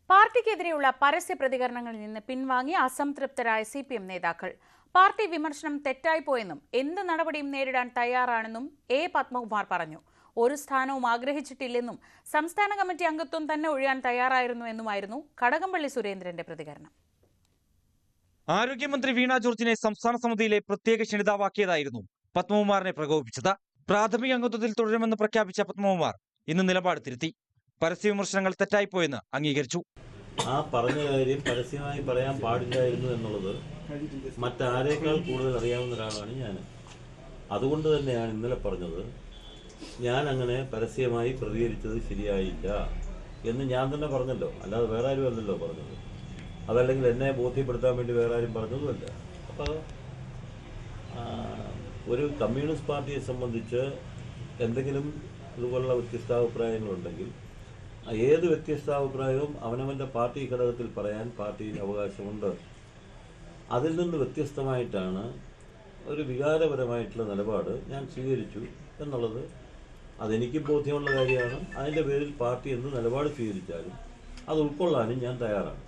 Speaker 1: പാർട്ടിക്കെതിരെയുള്ള പരസ്യ പ്രതികരണങ്ങളിൽ നിന്ന് പിൻവാങ്ങി അസംതൃപ്തരായ CPM നേതാക്കൾ. പാർട്ടി വിമർശനം തെറ്റായിപ്പോയെന്നും എന്ത് നടപടിയും നേരിടാൻ തയ്യാറാണെന്നും A. പത്മകുമാർ പറഞ്ഞു. ഒരു സ്ഥാനവും ആഗ്രഹിച്ചിട്ടില്ലെന്നും സംസ്ഥാന കമ്മിറ്റി അംഗത്വം തന്നെ ഒഴിയാൻ തയ്യാറായിരുന്നുവെന്നുമായിരുന്നു കടകംപള്ളി സുരേന്ദ്രന്റെ പ്രതികരണം.
Speaker 11: ആരോഗ്യമന്ത്രി വീണ ജോർജിനെ സംസ്ഥാന സമിതിയിലെ പ്രത്യേക ക്ഷണിതാവാക്കിയതായിരുന്നു പത്മകുമാറിനെ പ്രകോപിപ്പിച്ചത്. പ്രാഥമിക അംഗത്വത്തിൽ തുടരുമെന്ന് പ്രഖ്യാപിച്ച പത്മകുമാർ ഇന്ന് നിലപാട് തിരുത്തി. പരസ്യ വിമർശനങ്ങൾ തെറ്റായിപ്പോയെന്ന് അംഗീകരിച്ചു.
Speaker 12: ആ പറഞ്ഞ കാര്യം പരസ്യമായി പറയാൻ പാടില്ലായിരുന്നു എന്നുള്ളത് മറ്റാരേക്കാൾ കൂടുതൽ അറിയാവുന്ന ഒരാളാണ് ഞാൻ. അതുകൊണ്ട് തന്നെയാണ് ഇന്നലെ പറഞ്ഞത്, ഞാൻ അങ്ങനെ പരസ്യമായി പ്രതികരിച്ചത് ശരിയായില്ല എന്ന് ഞാൻ തന്നെ പറഞ്ഞല്ലോ, അല്ലാതെ വേറെ ആരും അല്ലല്ലോ പറഞ്ഞത്. അതല്ലെങ്കിൽ എന്നെ ബോധ്യപ്പെടുത്താൻ വേണ്ടി വേറെ ആരും പറഞ്ഞതുമല്ല. അപ്പോൾ ഒരു കമ്മ്യൂണിസ്റ്റ് പാർട്ടിയെ സംബന്ധിച്ച് എന്തെങ്കിലും ഇതുപോലുള്ള വ്യത്യസ്താഭിപ്രായങ്ങളുണ്ടെങ്കിൽ ഏത് വ്യത്യസ്താഭിപ്രായവും അവനവൻ്റെ പാർട്ടി ഘടകത്തിൽ പറയാൻ പാർട്ടിയിൽ അവകാശമുണ്ട്. അതിൽ നിന്ന് വ്യത്യസ്തമായിട്ടാണ് ഒരു വികാരപരമായിട്ടുള്ള നിലപാട് ഞാൻ സ്വീകരിച്ചു എന്നുള്ളത് അതെനിക്ക് ബോധ്യമുള്ള കാര്യമാണ്. അതിൻ്റെ പേരിൽ പാർട്ടി എന്ത് നിലപാട് സ്വീകരിച്ചാലും അത് ഉൾക്കൊള്ളാനും ഞാൻ തയ്യാറാണ്.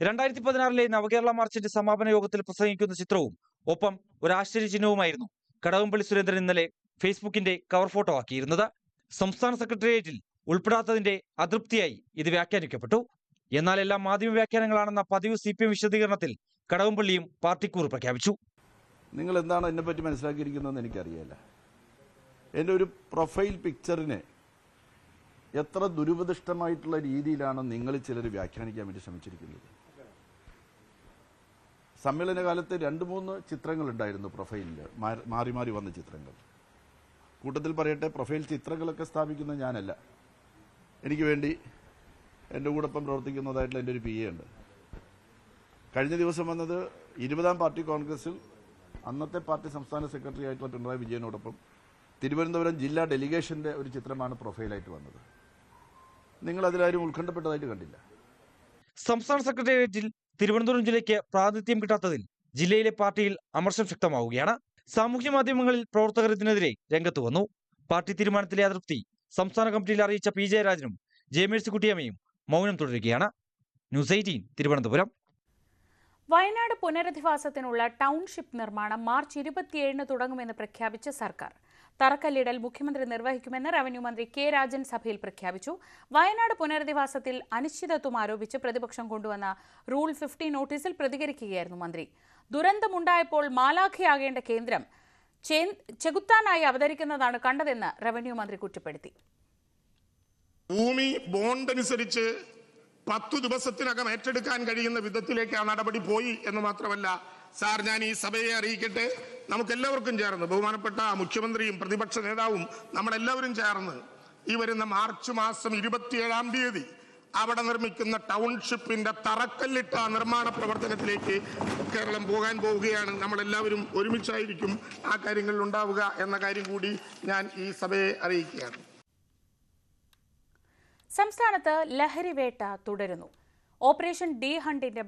Speaker 11: 2016 നവകേരള മാർച്ചിന്റെ സമാപന യോഗത്തിൽ പ്രസംഗിക്കുന്ന ചിത്രവും ഒപ്പം ഒരു ആശ്ചര്യചിഹ്നവുമായിരുന്നു കടകംപള്ളി സുരേന്ദ്രൻ ഇന്നലെ ഫേസ്ബുക്കിന്റെ കവർ ഫോട്ടോ ആക്കിയിരുന്നത്. സംസ്ഥാന സെക്രട്ടേറിയറ്റിൽ ഉൾപ്പെടാത്തതിന്റെ അതൃപ്തിയായി ഇത് വ്യാഖ്യാനിക്കപ്പെട്ടു. എന്നാൽ എല്ലാം മാധ്യമ വ്യാഖ്യാനങ്ങളാണെന്ന പതിവ് CPM വിശദീകരണത്തിൽ കടകംപള്ളിയും പാർട്ടിക്കൂറ് പ്രഖ്യാപിച്ചു.
Speaker 13: നിങ്ങൾ എന്താണ് എന്നെപ്പറ്റി മനസ്സിലാക്കിയിരിക്കുന്നതെന്ന് എനിക്കറിയില്ല. എൻ്റെ ഒരു പ്രൊഫൈൽ പിക്ചറിനെ എത്ര ദുരുപദിഷ്ടമായിട്ടുള്ള രീതിയിലാണ് നിങ്ങൾ ചിലർ വ്യാഖ്യാനിക്കാൻ വേണ്ടി ശ്രമിച്ചിരിക്കുന്നത്. സമ്മേളന കാലത്ത് 2-3 ചിത്രങ്ങളുണ്ടായിരുന്നു പ്രൊഫൈലിൽ, മാറി മാറി വന്ന ചിത്രങ്ങൾ. കൂട്ടത്തിൽ പറയട്ടെ, പ്രൊഫൈൽ ചിത്രങ്ങളൊക്കെ സ്ഥാപിക്കുന്നത് ഞാനല്ല. എനിക്ക് വേണ്ടി എൻ്റെ കൂടൊപ്പം പ്രവർത്തിക്കുന്നതായിട്ടുള്ള എൻ്റെ ഒരു PA ഉണ്ട്. കഴിഞ്ഞ ദിവസം വന്നത് 20ാം പാർട്ടി കോൺഗ്രസിൽ അന്നത്തെ പാർട്ടി സംസ്ഥാന സെക്രട്ടറി ആയിട്ടുള്ള പിണറായി വിജയനോടൊപ്പം തിരുവനന്തപുരം ജില്ലാ ഡെലിഗേഷൻ്റെ ഒരു ചിത്രമാണ് പ്രൊഫൈലായിട്ട് വന്നത്. നിങ്ങൾ അതിലാരും ഉത്കണ്ഠപ്പെട്ടതായിട്ട് കണ്ടില്ല.
Speaker 11: സംസ്ഥാന സെക്രട്ടേറിയറ്റിൽ തിരുവനന്തപുരം ജില്ലയ്ക്ക് പ്രാതിനിധ്യം കിട്ടാത്തതിൽ ജില്ലയിലെ പാർട്ടിയിൽ അമർഷം ശക്തമാവുകയാണ്. സാമൂഹ്യ മാധ്യമങ്ങളിൽ പ്രവർത്തകർ ഇതിനെതിരെ രംഗത്ത് വന്നു. പാർട്ടി തീരുമാനത്തിലെ അതൃപ്തി സംസ്ഥാന കമ്മിറ്റിയിൽ അറിയിച്ച P. ജയരാജനും J. മേഴ്സിക്കുട്ടിയമ്മയും മൗനം തുടരുകയാണ്. ന്യൂസ് 18 തിരുവനന്തപുരം.
Speaker 1: വയനാട് പുനരധിവാസത്തിനുള്ള ടൗൺഷിപ്പ് നിർമ്മാണം മാർച്ച് 27-ന് തുടങ്ങുമെന്ന് പ്രഖ്യാപിച്ച സർക്കാർ. തറക്കല്ലിടൽ മുഖ്യമന്ത്രി നിർവഹിക്കുമെന്ന് റവന്യൂ മന്ത്രി K. രാജൻ സഭയിൽ പ്രഖ്യാപിച്ചു. വയനാട് പുനരധിവാസത്തിൽ അനിശ്ചിതത്വം ആരോപിച്ച് പ്രതിപക്ഷം കൊണ്ടുവന്ന റൂൾ 50 നോട്ടീസിൽ പ്രതികരിക്കുകയായിരുന്നു മന്ത്രി. ദുരന്തമുണ്ടായപ്പോൾ മാലാഖയാകേണ്ട കേന്ദ്രം ചെകുത്താനായി അവതരിക്കുന്നതാണ് കണ്ടതെന്ന് റവന്യൂ മന്ത്രി കുറ്റപ്പെടുത്തി.
Speaker 14: ഭൂമി ബോണ്ട് അനുസരിച്ച് 10 ദിവസത്തിനകം ഏറ്റെടുക്കാൻ കഴിയുന്ന വിധത്തിലേക്ക് ആ നടപടി പോയി എന്ന് മാത്രമല്ല സാർ, ഞാൻ ഈ സഭയെ അറിയിക്കട്ടെ, നമുക്കെല്ലാവർക്കും ചേർന്ന് ബഹുമാനപ്പെട്ട മുഖ്യമന്ത്രിയും പ്രതിപക്ഷ നേതാവും നമ്മളെല്ലാവരും ചേർന്ന് ഈ വരുന്ന മാർച്ച് മാസം 27-ാം തീയതി അവിടെ നിർമ്മിക്കുന്ന ടൗൺഷിപ്പിന്റെ തറക്കല്ലിട്ട നിർമ്മാണ പ്രവർത്തനത്തിലേക്ക് കേരളം പോകാൻ പോവുകയാണ്. നമ്മളെല്ലാവരും ഒരുമിച്ചായിരിക്കും ആ കാര്യങ്ങളിൽ ഉണ്ടാവുക എന്ന കാര്യം കൂടി ഞാൻ ഈ സഭയെ അറിയിക്കുകയാണ്.
Speaker 1: സംസ്ഥാനത്ത് ലഹരിവേട്ട തുടരുന്നു. ഓപ്പറേഷൻ ഡി ഹണ്ടിന്റെ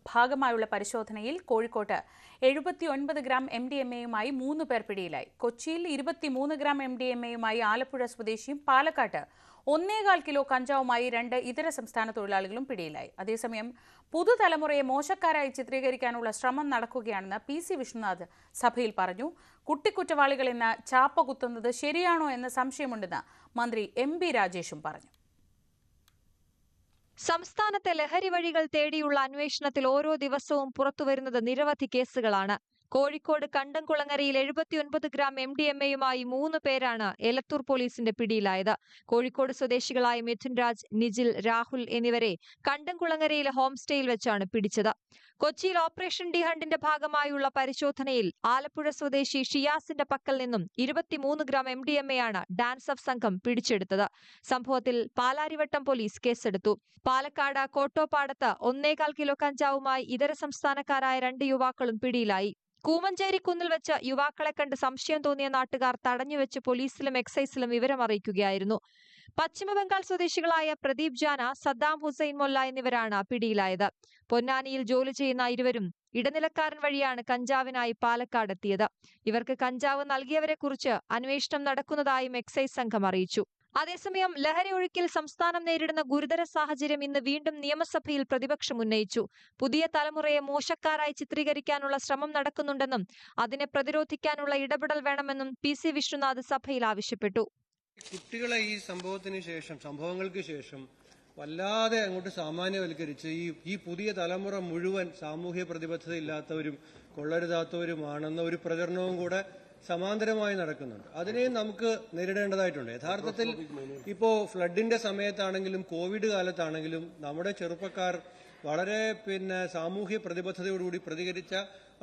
Speaker 1: ഭാഗമായുള്ള പരിശോധനയിൽ കോഴിക്കോട്ട് 79 ഗ്രാം MDMA-യുമായി 3 പേർ പിടിയിലായി. കൊച്ചിയിൽ 23 ഗ്രാം MDMA-യുമായി ആലപ്പുഴ സ്വദേശിയും പാലക്കാട്ട് 1.25 കിലോ കഞ്ചാവുമായി 2 ഇതര സംസ്ഥാന തൊഴിലാളികളും പിടിയിലായി. അതേസമയം പുതുതലമുറയെ മോശക്കാരായി ചിത്രീകരിക്കാനുള്ള ശ്രമം നടക്കുകയാണെന്ന് PC വിഷ്ണുനാഥ് സഭയിൽ പറഞ്ഞു. കുട്ടിക്കുറ്റവാളികൾ എന്ന ചാപ്പ കുത്തുന്നത് ശരിയാണോ എന്ന് സംശയമുണ്ടെന്ന് മന്ത്രി MB രാജേഷും പറഞ്ഞു.
Speaker 15: സംസ്ഥാനത്തെ ലഹരി വഴികൾ തേടിയുള്ള അന്വേഷണത്തിൽ ഓരോ ദിവസവും പുറത്തുവരുന്നത് നിരവധി കേസുകളാണ്. കോഴിക്കോട് കണ്ടംകുളങ്ങരയിൽ 79 ഗ്രാം MDMA-യുമായി 3 പേരാണ് എലത്തൂർ പോലീസിന്റെ പിടിയിലായത്. കോഴിക്കോട് സ്വദേശികളായ മിഥുൻ രാജ്, നിജിൽ, രാഹുൽ എന്നിവരെ കണ്ടംകുളങ്ങരയിലെ ഹോം സ്റ്റേയിൽ വെച്ചാണ് പിടിച്ചത്. കൊച്ചിയിൽ ഓപ്പറേഷൻ ഡി ഹണ്ടിന്റെ ഭാഗമായുള്ള പരിശോധനയിൽ ആലപ്പുഴ സ്വദേശി ഷിയാസിന്റെ പക്കൽ നിന്നും 23 ഗ്രാം MDMA-യാണ് ഡാൻസ് ഓഫ് സംഘം പിടിച്ചെടുത്തത്. സംഭവത്തിൽ പാലാരിവട്ടം പോലീസ് കേസെടുത്തു. പാലക്കാട് കോട്ടോപ്പാടത്ത് 1.25 കിലോ കഞ്ചാവുമായി ഇതര സംസ്ഥാനക്കാരായ 2 യുവാക്കളും പിടിയിലായി. കൂമഞ്ചേരി കുന്നിൽ വെച്ച് യുവാക്കളെ കണ്ട് സംശയം തോന്നിയ നാട്ടുകാർ തടഞ്ഞുവെച്ച് പോലീസിലും എക്സൈസിലും വിവരമറിയിക്കുകയായിരുന്നു. പശ്ചിമബംഗാൾ സ്വദേശികളായ പ്രദീപ് ജാന, സദ്ദാം ഹുസൈൻ മൊല്ല എന്നിവരാണ് പിടിയിലായത്. പൊന്നാനിയിൽ ജോലി ചെയ്യുന്ന ഇരുവരും ഇടനിലക്കാരൻ വഴിയാണ് കഞ്ചാവിനായി പാലക്കാടെത്തിയത്. ഇവർക്ക് കഞ്ചാവ് നൽകിയവരെക്കുറിച്ച് അന്വേഷണം നടക്കുന്നതായും എക്സൈസ് സംഘം അറിയിച്ചു. അതേസമയം ലഹരി ഒഴുക്കിൽ സംസ്ഥാനം നേരിടുന്ന ഗുരുതര സാഹചര്യം ഇന്ന് വീണ്ടും നിയമസഭയിൽ പ്രതിപക്ഷം ഉന്നയിച്ചു. പുതിയ തലമുറയെ മോശക്കാരായി ചിത്രീകരിക്കാനുള്ള ശ്രമം നടക്കുന്നുണ്ടെന്നും അതിനെ പ്രതിരോധിക്കാനുള്ള ഇടപെടൽ വേണമെന്നും PC വിഷ്ണുനാഥ് സഭയിൽ ആവശ്യപ്പെട്ടു.
Speaker 16: കുട്ടികളെ ഈ സംഭവങ്ങൾക്ക് ശേഷം വല്ലാതെ അങ്ങോട്ട് സാമാന്യവൽക്കരിച്ച് ഈ പുതിയ തലമുറ മുഴുവൻ സാമൂഹ്യ പ്രതിബദ്ധതയില്ലാത്തവരും കൊള്ളരുതാത്തവരുമാണെന്ന ഒരു പ്രചരണവും കൂടെ സമാന്തരമായി നടക്കുന്നുണ്ട്. അതിനെയും നമുക്ക് നേരിടേണ്ടതായിട്ടുണ്ട്. യഥാർത്ഥത്തിൽ ഇപ്പോൾ ഫ്ലഡിന്റെ സമയത്താണെങ്കിലും കോവിഡ് കാലത്താണെങ്കിലും നമ്മുടെ ചെറുപ്പക്കാർ വളരെ സാമൂഹ്യ പ്രതിബദ്ധതയോടുകൂടി പ്രതികരിച്ച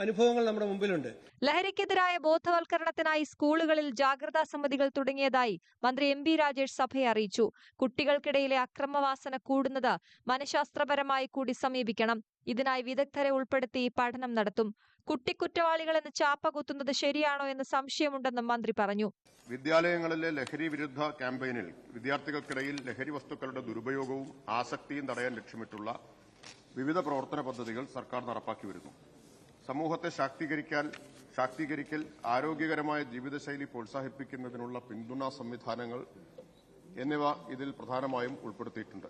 Speaker 16: അനുഭവങ്ങൾ നമ്മുടെ മുമ്പിലുണ്ട്.
Speaker 15: ലഹരിക്കെതിരായ ബോധവൽക്കരണത്തിനായി സ്കൂളുകളിൽ ജാഗ്രതാ സമിതികൾ തുടങ്ങിയതായി മന്ത്രി MB രാജേഷ് സഭയെ അറിയിച്ചു. കുട്ടികൾക്കിടയിലെ അക്രമവാസന കൂടുന്നത് മനഃശാസ്ത്രപരമായി കൂടി സമീപിക്കണം. ഇതിനായി വിദഗ്ധരെ ഉൾപ്പെടുത്തി പഠനം നടത്തും. കുട്ടിക്കുറ്റവാളികളെന്ന് ചാപ്പ കുത്തുന്നത് ശരിയാണോ എന്ന് സംശയമുണ്ടെന്നും മന്ത്രി പറഞ്ഞു.
Speaker 17: വിദ്യാലയങ്ങളിലെ ലഹരി വിരുദ്ധ ക്യാമ്പയിനിൽ വിദ്യാർത്ഥികൾക്കിടയിൽ ലഹരി വസ്തുക്കളുടെ ദുരുപയോഗവും ആസക്തിയും തടയാൻ ലക്ഷ്യമിട്ടുള്ള വിവിധ പ്രവർത്തന പദ്ധതികൾ സർക്കാർ നടപ്പാക്കി വരുന്നു. സമൂഹത്തെ ശാക്തീകരിക്കൽ, ആരോഗ്യകരമായ ജീവിതശൈലി പ്രോത്സാഹിപ്പിക്കുന്നതിനുള്ള പിന്തുണാ സംവിധാനങ്ങൾ എന്നിവ ഇതിൽ പ്രധാനമായും ഉൾപ്പെടുത്തിയിട്ടുണ്ട്.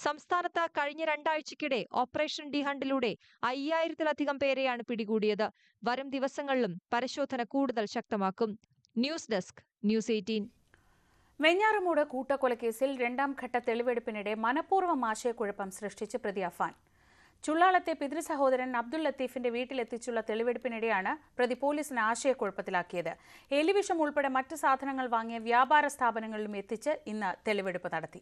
Speaker 15: സംസ്ഥാനത്ത് കഴിഞ്ഞ 2 ആഴ്ചയ്ക്കിടെ ഓപ്പറേഷൻ ഡി ഹണ്ടിലൂടെ 5000-ലധികം പേരെയാണ് പിടികൂടിയത്. വരും ദിവസങ്ങളിലും പരിശോധന കൂടുതൽ ശക്തമാക്കും. News desk, news 18.
Speaker 1: വെഞ്ഞാറമൂട് കൂട്ടക്കൊലക്കേസിൽ 2ാം ഘട്ട തെളിവെടുപ്പിനിടെ മനഃപൂർവ്വം ആശയക്കുഴപ്പം സൃഷ്ടിച്ച് പ്രതി അഫാൻ. ചുള്ളാളത്തെ പിതൃസഹോദരൻ അബ്ദുൾ ലത്തീഫിന്റെ വീട്ടിലെത്തിച്ചുള്ള തെളിവെടുപ്പിനിടെയാണ് പ്രതി പോലീസിനെ ആശയക്കുഴപ്പത്തിലാക്കിയത്. എലിവിഷം ഉൾപ്പെടെ മറ്റ് സാധനങ്ങൾ വാങ്ങിയ വ്യാപാര സ്ഥാപനങ്ങളിലും എത്തിച്ച് ഇന്ന് തെളിവെടുപ്പ് നടത്തി.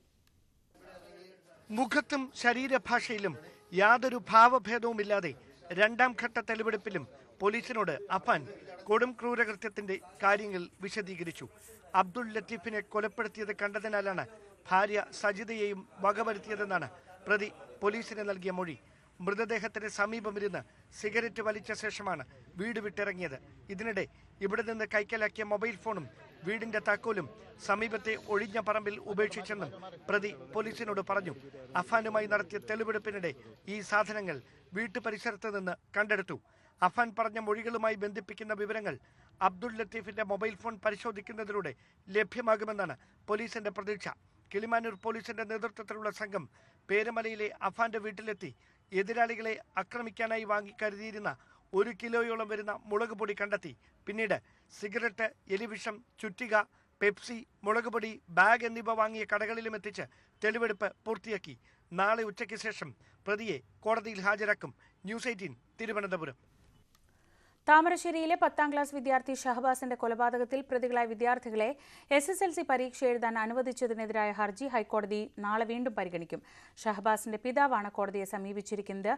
Speaker 18: മുഖത്തും ശരീരഭാഷയിലും യാതൊരു ഭാവഭേദവുമില്ലാതെ 2ാം ഘട്ട തെളിവെടുപ്പിലും പോലീസിനോട് അഫാൻ കൊടും ക്രൂരകൃത്യത്തിന്റെ കാര്യങ്ങൾ വിശദീകരിച്ചു. അബ്ദുൾ ലത്തീഫിനെ കൊലപ്പെടുത്തിയത് കണ്ടതിനാലാണ് ഭാര്യ സജിതയെയും വകവരുത്തിയതെന്നാണ് പ്രതി പോലീസിന് നൽകിയ മൊഴി. മൃതദേഹത്തിന് സമീപമിരുന്ന് സിഗരറ്റ് വലിച്ച ശേഷമാണ് വീട് വിട്ടിറങ്ങിയത്. ഇതിനിടെ ഇവിടെ നിന്ന് കൈക്കലാക്കിയ മൊബൈൽ ഫോണും വീടിന്റെ താക്കോലും സമീപത്തെ ഒഴിഞ്ഞ പറമ്പിൽ ഉപേക്ഷിച്ചെന്നും പ്രതി പോലീസിനോട് പറഞ്ഞു. അഫാനുമായി നടത്തിയ തെളിവെടുപ്പിനിടെ ഈ സാധനങ്ങൾ വീട്ടുപരിസരത്ത് നിന്ന് കണ്ടെടുത്തു. അഫാൻ പറഞ്ഞ മൊഴികളുമായി ബന്ധിപ്പിക്കുന്ന വിവരങ്ങൾ അബ്ദുൾ ലത്തീഫിന്റെ മൊബൈൽ ഫോൺ പരിശോധിക്കുന്നതിലൂടെ ലഭ്യമാകുമെന്നാണ് പോലീസിന്റെ പ്രതീക്ഷ. കിളിമാനൂർ പോലീസിന്റെ നേതൃത്വത്തിലുള്ള സംഘം പേരമലയിലെ അഫാന്റെ വീട്ടിലെത്തി എതിരാളികളെ ആക്രമിക്കാനായി വാങ്ങിക്കരുതിയിരുന്ന 1 കിലോയോളം വരുന്ന മുളക് പൊടി കണ്ടെത്തി. പിന്നീട് സിഗരറ്റ്, എലിവിഷം, ചുറ്റിക, പെപ്സി, മുളക് പൊടി, ബാഗ് എന്നിവ വാങ്ങിയ കടകളിലും എത്തിച്ച് തെളിവെടുപ്പ് പൂർത്തിയാക്കി. നാളെ ഉച്ചയ്ക്ക് ശേഷം പ്രതിയെ കോടതിയിൽ ഹാജരാക്കും. ന്യൂസ് 18 തിരുവനന്തപുരം.
Speaker 1: താമരശ്ശേരിയിലെ 10ാം ക്ലാസ് വിദ്യാർത്ഥി ഷഹബാസിന്റെ കൊലപാതകത്തിൽ പ്രതികളായ വിദ്യാർത്ഥികളെ SSLC പരീക്ഷ എഴുതാൻ അനുവദിച്ചതിനെതിരായ ഹർജി ഹൈക്കോടതി നാളെ വീണ്ടും പരിഗണിക്കും. ഷഹബാസിന്റെ പിതാവാണ് കോടതിയെ സമീപിച്ചിരിക്കുന്നത്.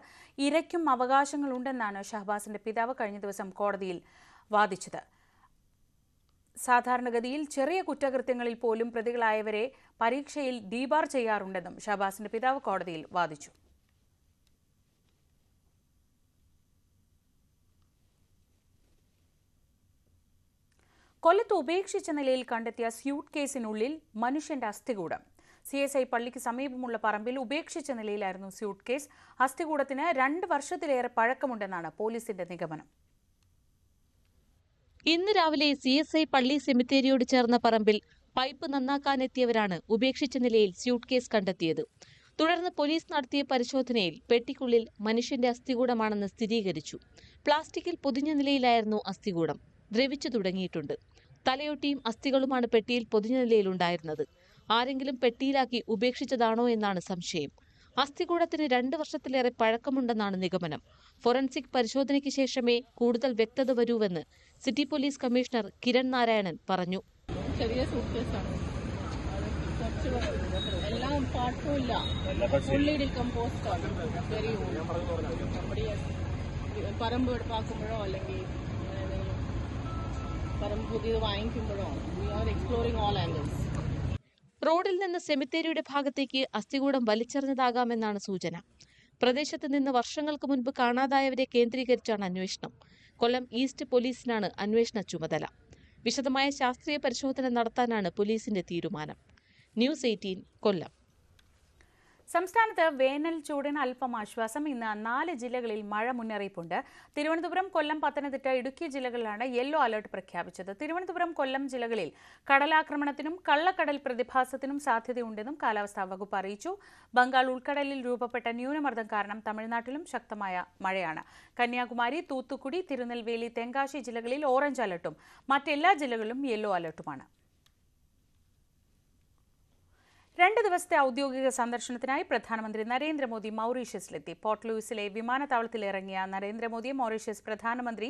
Speaker 1: ഇരയ്ക്കും അവകാശങ്ങളുണ്ടെന്നാണ് ഷഹബാസിന്റെ പിതാവ് കഴിഞ്ഞ ദിവസം കോടതിയിൽ വാദിച്ചത്. സാധാരണഗതിയിൽ ചെറിയ കുറ്റകൃത്യങ്ങളിൽ പോലും പ്രതികളായവരെ പരീക്ഷയിൽ ഡീബാർ ചെയ്യാറുണ്ടെന്നും ഷഹബാസിന്റെ പിതാവ് കോടതിയിൽ വാദിച്ചു. കൊല്ലത്ത് ഉപേക്ഷിച്ച നിലയിൽ കണ്ടെത്തിയ സ്യൂട്ട് കേസിനുള്ളിൽ മനുഷ്യന്റെ അസ്ഥികൂടം. CSI പള്ളിക്ക് സമീപമുള്ള പറമ്പിൽ ഉപേക്ഷിച്ച നിലയിലായിരുന്നു സ്യൂട്ട് കേസ്. അസ്ഥികൂടത്തിന് 2 വർഷത്തിലേറെ പഴക്കമുണ്ടെന്നാണ് പോലീസിന്റെ നിഗമനം.
Speaker 19: ഇന്ന് രാവിലെ CSI പള്ളി സെമിത്തേരിയോട് ചേർന്ന പറമ്പിൽ പൈപ്പ് നന്നാക്കാനെത്തിയവരാണ് ഉപേക്ഷിച്ച നിലയിൽ സ്യൂട്ട് കേസ് കണ്ടെത്തിയത്. തുടർന്ന് പോലീസ് നടത്തിയ പരിശോധനയിൽ പെട്ടിക്കുള്ളിൽ മനുഷ്യന്റെ അസ്ഥികൂടമാണെന്ന് സ്ഥിരീകരിച്ചു. പ്ലാസ്റ്റിക്കിൽ പൊതിഞ്ഞ നിലയിലായിരുന്നു അസ്ഥികൂടം. ദ്രവിച്ചു തുടങ്ങിയിട്ടുണ്ട്. തലയൊട്ടിയും അസ്ഥികളുമാണ് പെട്ടിയിൽ പൊതിഞ്ഞ നിലയിലുണ്ടായിരുന്നത്. ആരെങ്കിലും പെട്ടിയിലാക്കി ഉപേക്ഷിച്ചതാണോ എന്നാണ് സംശയം. അസ്ഥികൂടത്തിന് 2 വർഷത്തിലേറെ പഴക്കമുണ്ടെന്നാണ് നിഗമനം. ഫോറൻസിക് പരിശോധനയ്ക്ക് ശേഷമേ കൂടുതൽ വ്യക്തത വരൂവെന്ന് city police commissioner Kiran Narayanan പറഞ്ഞു.
Speaker 20: ചെറിയ സൂട്ട്കേസാണ്, എല്ലാം പാർട്ടും ഇല്ല, ഫുള്ളി ഡികമ്പോസ്ഡ് ആണ്. വെരി നമ്മുടെ പറമ്പ് എടുപ്പാക്കുമ്പോഴോ അല്ലെങ്കിൽ പറമ്പ് പുതിയത് വാങ്ങിക്കുമ്പോഴോ we are exploring all angles.
Speaker 19: റോഡിൽ നിന്ന് സെമിത്തേരിയുടെ ഭാഗത്തേക്ക് അസ്ഥികൂടം വലിച്ചെറിഞ്ഞതാകാമെന്നാണ് സൂചന. പ്രദേശത്ത് നിന്ന് വർഷങ്ങൾക്ക് മുൻപ് കാണാതായവരെ കേന്ദ്രീകരിച്ചാണ് അന്വേഷണം. കൊല്ലം ഈസ്റ്റ് പോലീസിനാണ് അന്വേഷണ ചുമതല. വിശദമായ ശാസ്ത്രീയ പരിശോധന നടത്താനാണ് പോലീസിന്റെ തീരുമാനം. ന്യൂസ് 18 കൊല്ലം.
Speaker 1: സംസ്ഥാനത്ത് വേനൽ ചൂടിന് അല്പം ആശ്വാസം. ഇന്ന് 4 ജില്ലകളിൽ മഴ മുന്നറിയിപ്പുണ്ട്. തിരുവനന്തപുരം, കൊല്ലം, പത്തനംതിട്ട, ഇടുക്കി ജില്ലകളിലാണ് യെല്ലോ അലർട്ട് പ്രഖ്യാപിച്ചത്. തിരുവനന്തപുരം, കൊല്ലം ജില്ലകളിൽ കടലാക്രമണത്തിനും കള്ളക്കടൽ പ്രതിഭാസത്തിനും സാധ്യതയുണ്ടെന്നും കാലാവസ്ഥാ വകുപ്പ് അറിയിച്ചു. ബംഗാൾ ഉൾക്കടലിൽ രൂപപ്പെട്ട ന്യൂനമർദ്ദം കാരണം തമിഴ്നാട്ടിലും ശക്തമായ മഴയാണ്. കന്യാകുമാരി, തൂത്തുക്കുടി, തിരുനെൽവേലി, തെങ്കാശി ജില്ലകളിൽ ഓറഞ്ച് അലർട്ടും മറ്റെല്ലാ ജില്ലകളിലും യെല്ലോ അലർട്ടുമാണ്. 2 ദിവസത്തെ ഔദ്യോഗിക സന്ദർശനത്തിനായി പ്രധാനമന്ത്രി നരേന്ദ്രമോദി മൗറീഷ്യസിലെത്തി. പോർട്ട് ലൂയിസിലെ വിമാനത്താവളത്തിലിറങ്ങിയ നരേന്ദ്രമോദിയെ മൗറീഷ്യസ് പ്രധാനമന്ത്രി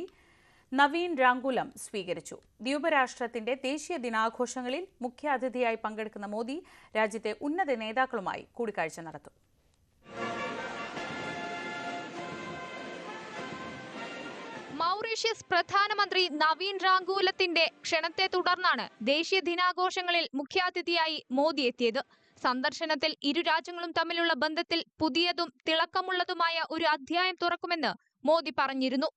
Speaker 1: നവീൻ രാങ്കുലം സ്വീകരിച്ചു. ദ്വീപ് രാഷ്ട്രത്തിന്റെ ദേശീയ ദിനാഘോഷങ്ങളിൽ മുഖ്യാതിഥിയായി പങ്കെടുക്കുന്ന മോദി രാജ്യത്തെ ഉന്നത നേതാക്കളുമായി കൂടിക്കാഴ്ച നടത്തും.
Speaker 15: മൗറീഷ്യസ് പ്രധാനമന്ത്രി നവീൻ രാങ്കൂലത്തിന്റെ ക്ഷണത്തെ തുടർന്നാണ് ദേശീയ ദിനാഘോഷങ്ങളിൽ മുഖ്യാതിഥിയായി മോദി എത്തിയത്. സന്ദർശനത്തിൽ ഇരു രാജ്യങ്ങളും തമ്മിലുള്ള ബന്ധത്തിൽ പുതിയതും തിളക്കമുള്ളതുമായ ഒരു അധ്യായം തുറക്കുമെന്ന് മോദി പറഞ്ഞിരുന്നു.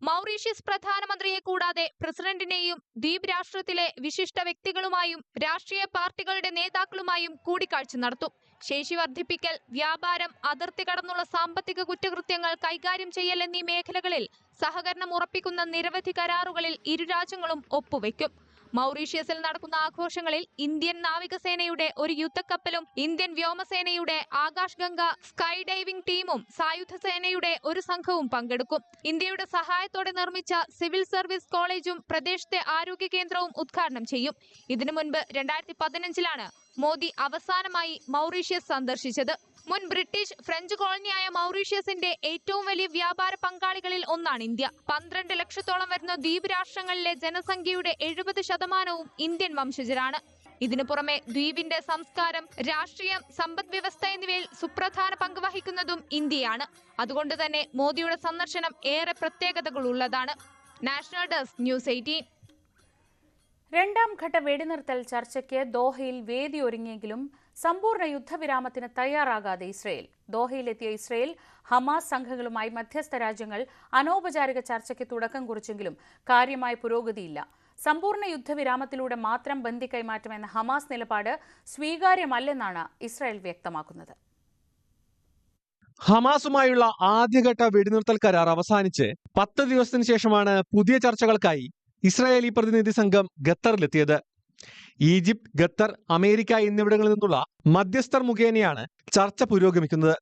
Speaker 15: മൗറീഷ്യസ് പ്രധാനമന്ത്രിയെ കൂടാതെ പ്രസിഡന്റിനെയും ദ്വീപ് രാഷ്ട്രത്തിലെ വിശിഷ്ട വ്യക്തികളുമായും രാഷ്ട്രീയ പാർട്ടികളുടെ നേതാക്കളുമായും കൂടിക്കാഴ്ച നടത്തും. ശേഷി വർദ്ധിപ്പിക്കൽ, വ്യാപാരം, അതിർത്തി കടന്നുള്ള സാമ്പത്തിക കുറ്റകൃത്യങ്ങൾ കൈകാര്യം ചെയ്യൽ എന്നീ മേഖലകളിൽ സഹകരണം ഉറപ്പിക്കുന്ന നിരവധി കരാറുകളിൽ ഇരു രാജ്യങ്ങളും ഒപ്പുവെക്കും. മൗറീഷ്യസിൽ നടക്കുന്ന ആഘോഷങ്ങളിൽ ഇന്ത്യൻ നാവികസേനയുടെ ഒരു യുദ്ധക്കപ്പലും ഇന്ത്യൻ വ്യോമസേനയുടെ ആകാശ് ഗംഗ സ്കൈ ഡൈവിംഗ് ടീമും സായുധ സേനയുടെ ഒരു സംഘവും പങ്കെടുക്കും. ഇന്ത്യയുടെ സഹായത്തോടെ നിർമ്മിച്ച സിവിൽ സർവീസ് കോളേജും പ്രദേശത്തെ ആരോഗ്യ കേന്ദ്രവും ഉദ്ഘാടനം ചെയ്യും. ഇതിനു മുൻപ് 2015 മോദി അവസാനമായി മൗറീഷ്യസ് സന്ദർശിച്ചത്. മുൻ ബ്രിട്ടീഷ് ഫ്രഞ്ച് കോളനിയായ മൗറീഷ്യസിന്റെ ഏറ്റവും വലിയ വ്യാപാര പങ്കാളികളിൽ ഒന്നാണ് ഇന്ത്യ. 12 ലക്ഷത്തോളം വരുന്ന ദ്വീപ് രാഷ്ട്രങ്ങളിലെ ജനസംഖ്യയുടെ 70% ഇന്ത്യൻ വംശജരാണ്. ഇതിനു പുറമെ ദ്വീപിന്റെ സംസ്കാരം, രാഷ്ട്രീയം, സമ്പദ് വ്യവസ്ഥ എന്നിവയിൽ സുപ്രധാന പങ്ക് വഹിക്കുന്നതും ഇന്ത്യയാണ്. അതുകൊണ്ട് തന്നെ മോദിയുടെ സന്ദർശനം ഏറെ പ്രത്യേകതകളുള്ളതാണ്. National desk news 18.
Speaker 1: 2ാം ഘട്ട വെടിനിർത്തൽ ചർച്ചയ്ക്ക് ദോഹയിൽ വേദിയൊരുങ്ങിയെങ്കിലും സമ്പൂർണ്ണ യുദ്ധവിരാമത്തിന് തയ്യാറാകാതെ ഇസ്രയേൽ. ദോഹയിലെത്തിയ ഇസ്രയേൽ, ഹമാസ് സംഘങ്ങളുമായി മധ്യസ്ഥ രാജ്യങ്ങൾ അനൗപചാരിക ചർച്ചയ്ക്ക് തുടക്കം കുറിച്ചെങ്കിലും കാര്യമായ പുരോഗതിയില്ല. സമ്പൂർണ്ണ യുദ്ധവിരാമത്തിലൂടെ മാത്രം ബന്ദി കൈമാറ്റമെന്ന ഹമാസ് നിലപാട് സ്വീകാര്യമല്ലെന്നാണ് ഇസ്രയേൽ വ്യക്തമാക്കുന്നത്.
Speaker 21: ഹമാസുമായുള്ള ആദ്യഘട്ട വെടിനിർത്തൽ കരാർ അവസാനിച്ച് 10 ദിവസത്തിന് ശേഷമാണ് പുതിയ ചർച്ചകൾക്കായി ഇസ്രായേലി പ്രതിനിധി സംഘം ഖത്തറിലെത്തിയത്. ഈജിപ്ത്, ഖത്തർ, അമേരിക്ക എന്നിവിടങ്ങളിൽ നിന്നുള്ള മധ്യസ്ഥർ മുഖേനയാണ് ചർച്ച പുരോഗമിക്കുന്നത്.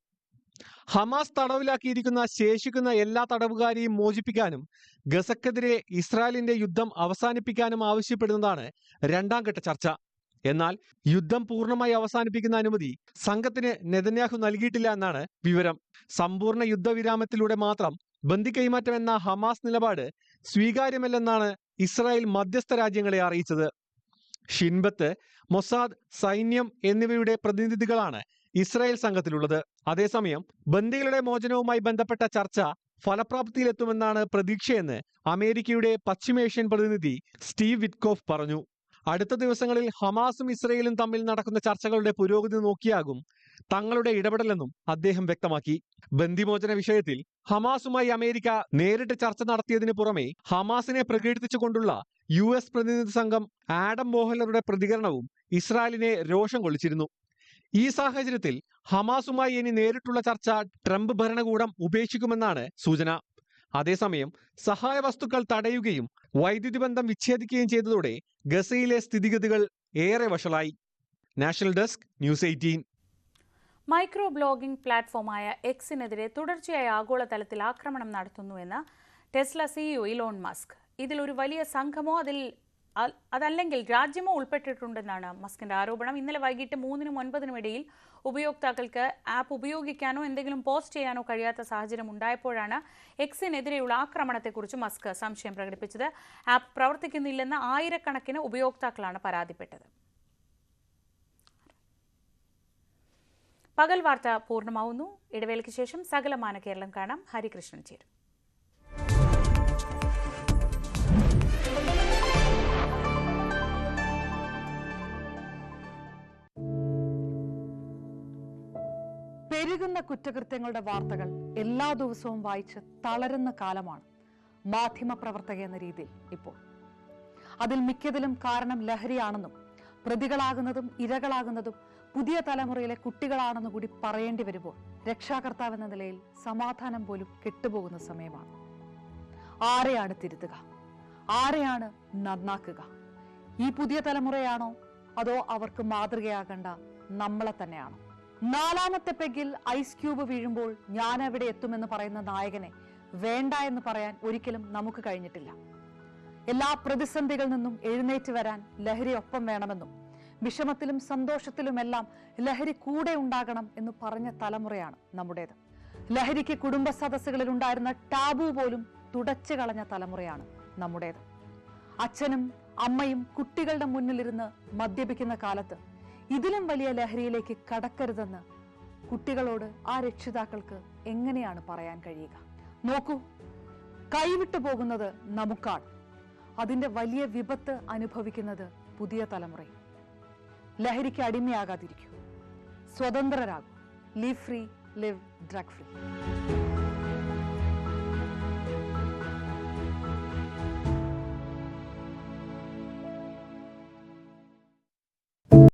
Speaker 21: ഹമാസ് തടവിലാക്കിയിരിക്കുന്ന ശേഷിക്കുന്ന എല്ലാ തടവുകാരെയും മോചിപ്പിക്കാനും ഗസക്കെതിരെ ഇസ്രായേലിന്റെ യുദ്ധം അവസാനിപ്പിക്കാനും ആവശ്യപ്പെടുന്നതാണ് 2ാം ഘട്ട ചർച്ച. എന്നാൽ യുദ്ധം പൂർണ്ണമായി അവസാനിപ്പിക്കുന്ന അനുമതി സംഘത്തിന് നെതന്യാഹു നൽകിയിട്ടില്ല എന്നാണ് വിവരം. സമ്പൂർണ്ണ യുദ്ധവിരാമത്തിലൂടെ മാത്രം ബന്ദി കൈമാറ്റം എന്ന ഹമാസ് നിലപാട് സ്വീകാര്യമല്ലെന്നാണ് ഇസ്രായേൽ മധ്യസ്ഥ രാജ്യങ്ങളെ അറിയിച്ചത്. ഷിൻബത്ത്, മൊസാദ്, സൈന്യം എന്നിവയുടെ പ്രതിനിധികളാണ് ഇസ്രായേൽ സംഘത്തിലുള്ളത്. അതേസമയം ബന്ദികളുടെ മോചനവുമായി ബന്ധപ്പെട്ട ചർച്ച ഫലപ്രാപ്തിയിലെത്തുമെന്നാണ് പ്രതീക്ഷയെന്ന് അമേരിക്കയുടെ പശ്ചിമേഷ്യൻ പ്രതിനിധി സ്റ്റീവ് വിറ്റ്കോഫ് പറഞ്ഞു. അടുത്ത ദിവസങ്ങളിൽ ഹമാസും ഇസ്രയേലും തമ്മിൽ നടക്കുന്ന ചർച്ചകളുടെ പുരോഗതി നോക്കിയാകും തങ്ങളുടെ ഇടപെടലെന്നും അദ്ദേഹം വ്യക്തമാക്കി. ബന്ദിമോചന വിഷയത്തിൽ ഹമാസുമായി അമേരിക്ക നേരിട്ട് ചർച്ച നടത്തിയതിനു പുറമെ ഹമാസിനെ പ്രകീർത്തിച്ചുകൊണ്ടുള്ള US പ്രതിനിധി സംഘം ആഡം ബോഹലറുടെ പ്രതികരണവും ഇസ്രായേലിനെ രോഷം കൊള്ളിച്ചിരുന്നു. ഈ സാഹചര്യത്തിൽ ഹമാസുമായി ഇനി നേരിട്ടുള്ള ചർച്ച ട്രംപ് ഭരണകൂടം ഉപേക്ഷിക്കുമെന്നാണ് സൂചന. അതേസമയം സഹായ വസ്തുക്കൾ തടയുകയും വൈദ്യുതി ബന്ധം വിച്ഛേദിക്കുകയും ചെയ്തതോടെ ഗസയിലെ സ്ഥിതിഗതികൾ ഏറെ വഷളായി. National desk news 18.
Speaker 1: Micro blogging പ്ലാറ്റ്ഫോമായ എക്സിനെതിരെ തുടർച്ചയായ ആഗോളതലത്തിൽ ആക്രമണം നടത്തുന്നുവെന്ന് ടെസ്ല CEO ഇലോൺ മസ്ക്. ഇതിൽ ഒരു വലിയ സംഘമോ അതിൽ അതല്ലെങ്കിൽ രാജ്യമോ ഉൾപ്പെട്ടിട്ടുണ്ടെന്നാണ് മസ്കിന്റെ ആരോപണം. ഇന്നലെ വൈകിട്ട് 3-നും 9-നും ഇടയിൽ ഉപയോക്താക്കൾക്ക് ആപ്പ് ഉപയോഗിക്കാനോ എന്തെങ്കിലും പോസ്റ്റ് ചെയ്യാനോ കഴിയാത്ത സാഹചര്യം ഉണ്ടായപ്പോഴാണ് എക്സിനെതിരെയുള്ള ആക്രമണത്തെക്കുറിച്ച് മസ്ക് സംശയം പ്രകടിപ്പിച്ചത്. ആപ്പ് പ്രവർത്തിക്കുന്നില്ലെന്ന് ആയിരക്കണക്കിന് ഉപയോക്താക്കളാണ് പരാതിപ്പെട്ടത്. പകൽ വാർത്ത പൂർണ്ണമാവുന്നു. ഇടവേളയ്ക്ക് ശേഷം സകലമാന കേരളം കാണാം. ഹരികൃഷ്ണൻ ചേരും.
Speaker 2: പെരുകുന്ന കുറ്റകൃത്യങ്ങളുടെ വാർത്തകൾ എല്ലാ ദിവസവും വായിച്ച് തളരുന്ന കാലമാണ് മാധ്യമപ്രവർത്തക എന്ന രീതിയിൽ ഇപ്പോൾ. അതിൽ മിക്കതിലും കാരണം ലഹരിയാണെന്നും പ്രതികളാകുന്നതും ഇരകളാകുന്നതും പുതിയ തലമുറയിലെ കുട്ടികളാണെന്ന് കൂടി പറയേണ്ടി വരുമ്പോൾ രക്ഷാകർത്താവ് എന്ന നിലയിൽ സമാധാനം പോലും കെട്ടുപോകുന്ന സമയമാണ്. ആരെയാണ് തിരുത്തുക? ആരെയാണ് നന്നാക്കുക? ഈ പുതിയ തലമുറയാണോ അതോ അവർക്ക് മാതൃകയാകേണ്ട നമ്മളെ തന്നെയാണോ? 4ാമത്തെ പെഗിൽ ഐസ് ക്യൂബ് വീഴുമ്പോൾ ഞാൻ എവിടെ എത്തുമെന്ന് പറയുന്ന നായകനെ വേണ്ട എന്ന് പറയാൻ ഒരിക്കലും നമുക്ക് കഴിഞ്ഞിട്ടില്ല. എല്ലാ പ്രതിസന്ധികളിൽ നിന്നും എഴുന്നേറ്റ് വരാൻ ലഹരി ഒപ്പം വേണമെന്നും വിഷമത്തിലും സന്തോഷത്തിലുമെല്ലാം ലഹരി കൂടെ ഉണ്ടാകണം എന്ന് പറഞ്ഞ തലമുറയാണ് നമ്മുടേത്. ലഹരിക്ക് കുടുംബ സദസ്സുകളിൽ ഉണ്ടായിരുന്ന ടാബു പോലും തുടച്ചു കളഞ്ഞ തലമുറയാണ് നമ്മുടേത്. അച്ഛനും അമ്മയും കുട്ടികളുടെ മുന്നിലിരുന്ന് മദ്യപിക്കുന്ന കാലത്ത് ഇതിലും വലിയ ലഹരിയിലേക്ക് കടക്കരുതെന്ന് കുട്ടികളോട് ആ രക്ഷിതാക്കൾക്ക് എങ്ങനെയാണ് പറയാൻ കഴിയുക? നോക്കൂ, കൈവിട്ടു പോകുന്നത് നമുക്കാണ്. അതിന്റെ വലിയ വിപത്ത് അനുഭവിക്കുന്നത് പുതിയ തലമുറയും. ലഹരിക്ക് അടിമയാകാതിരിക്കൂ, സ്വതന്ത്രരാകൂ. Live free, live drug free.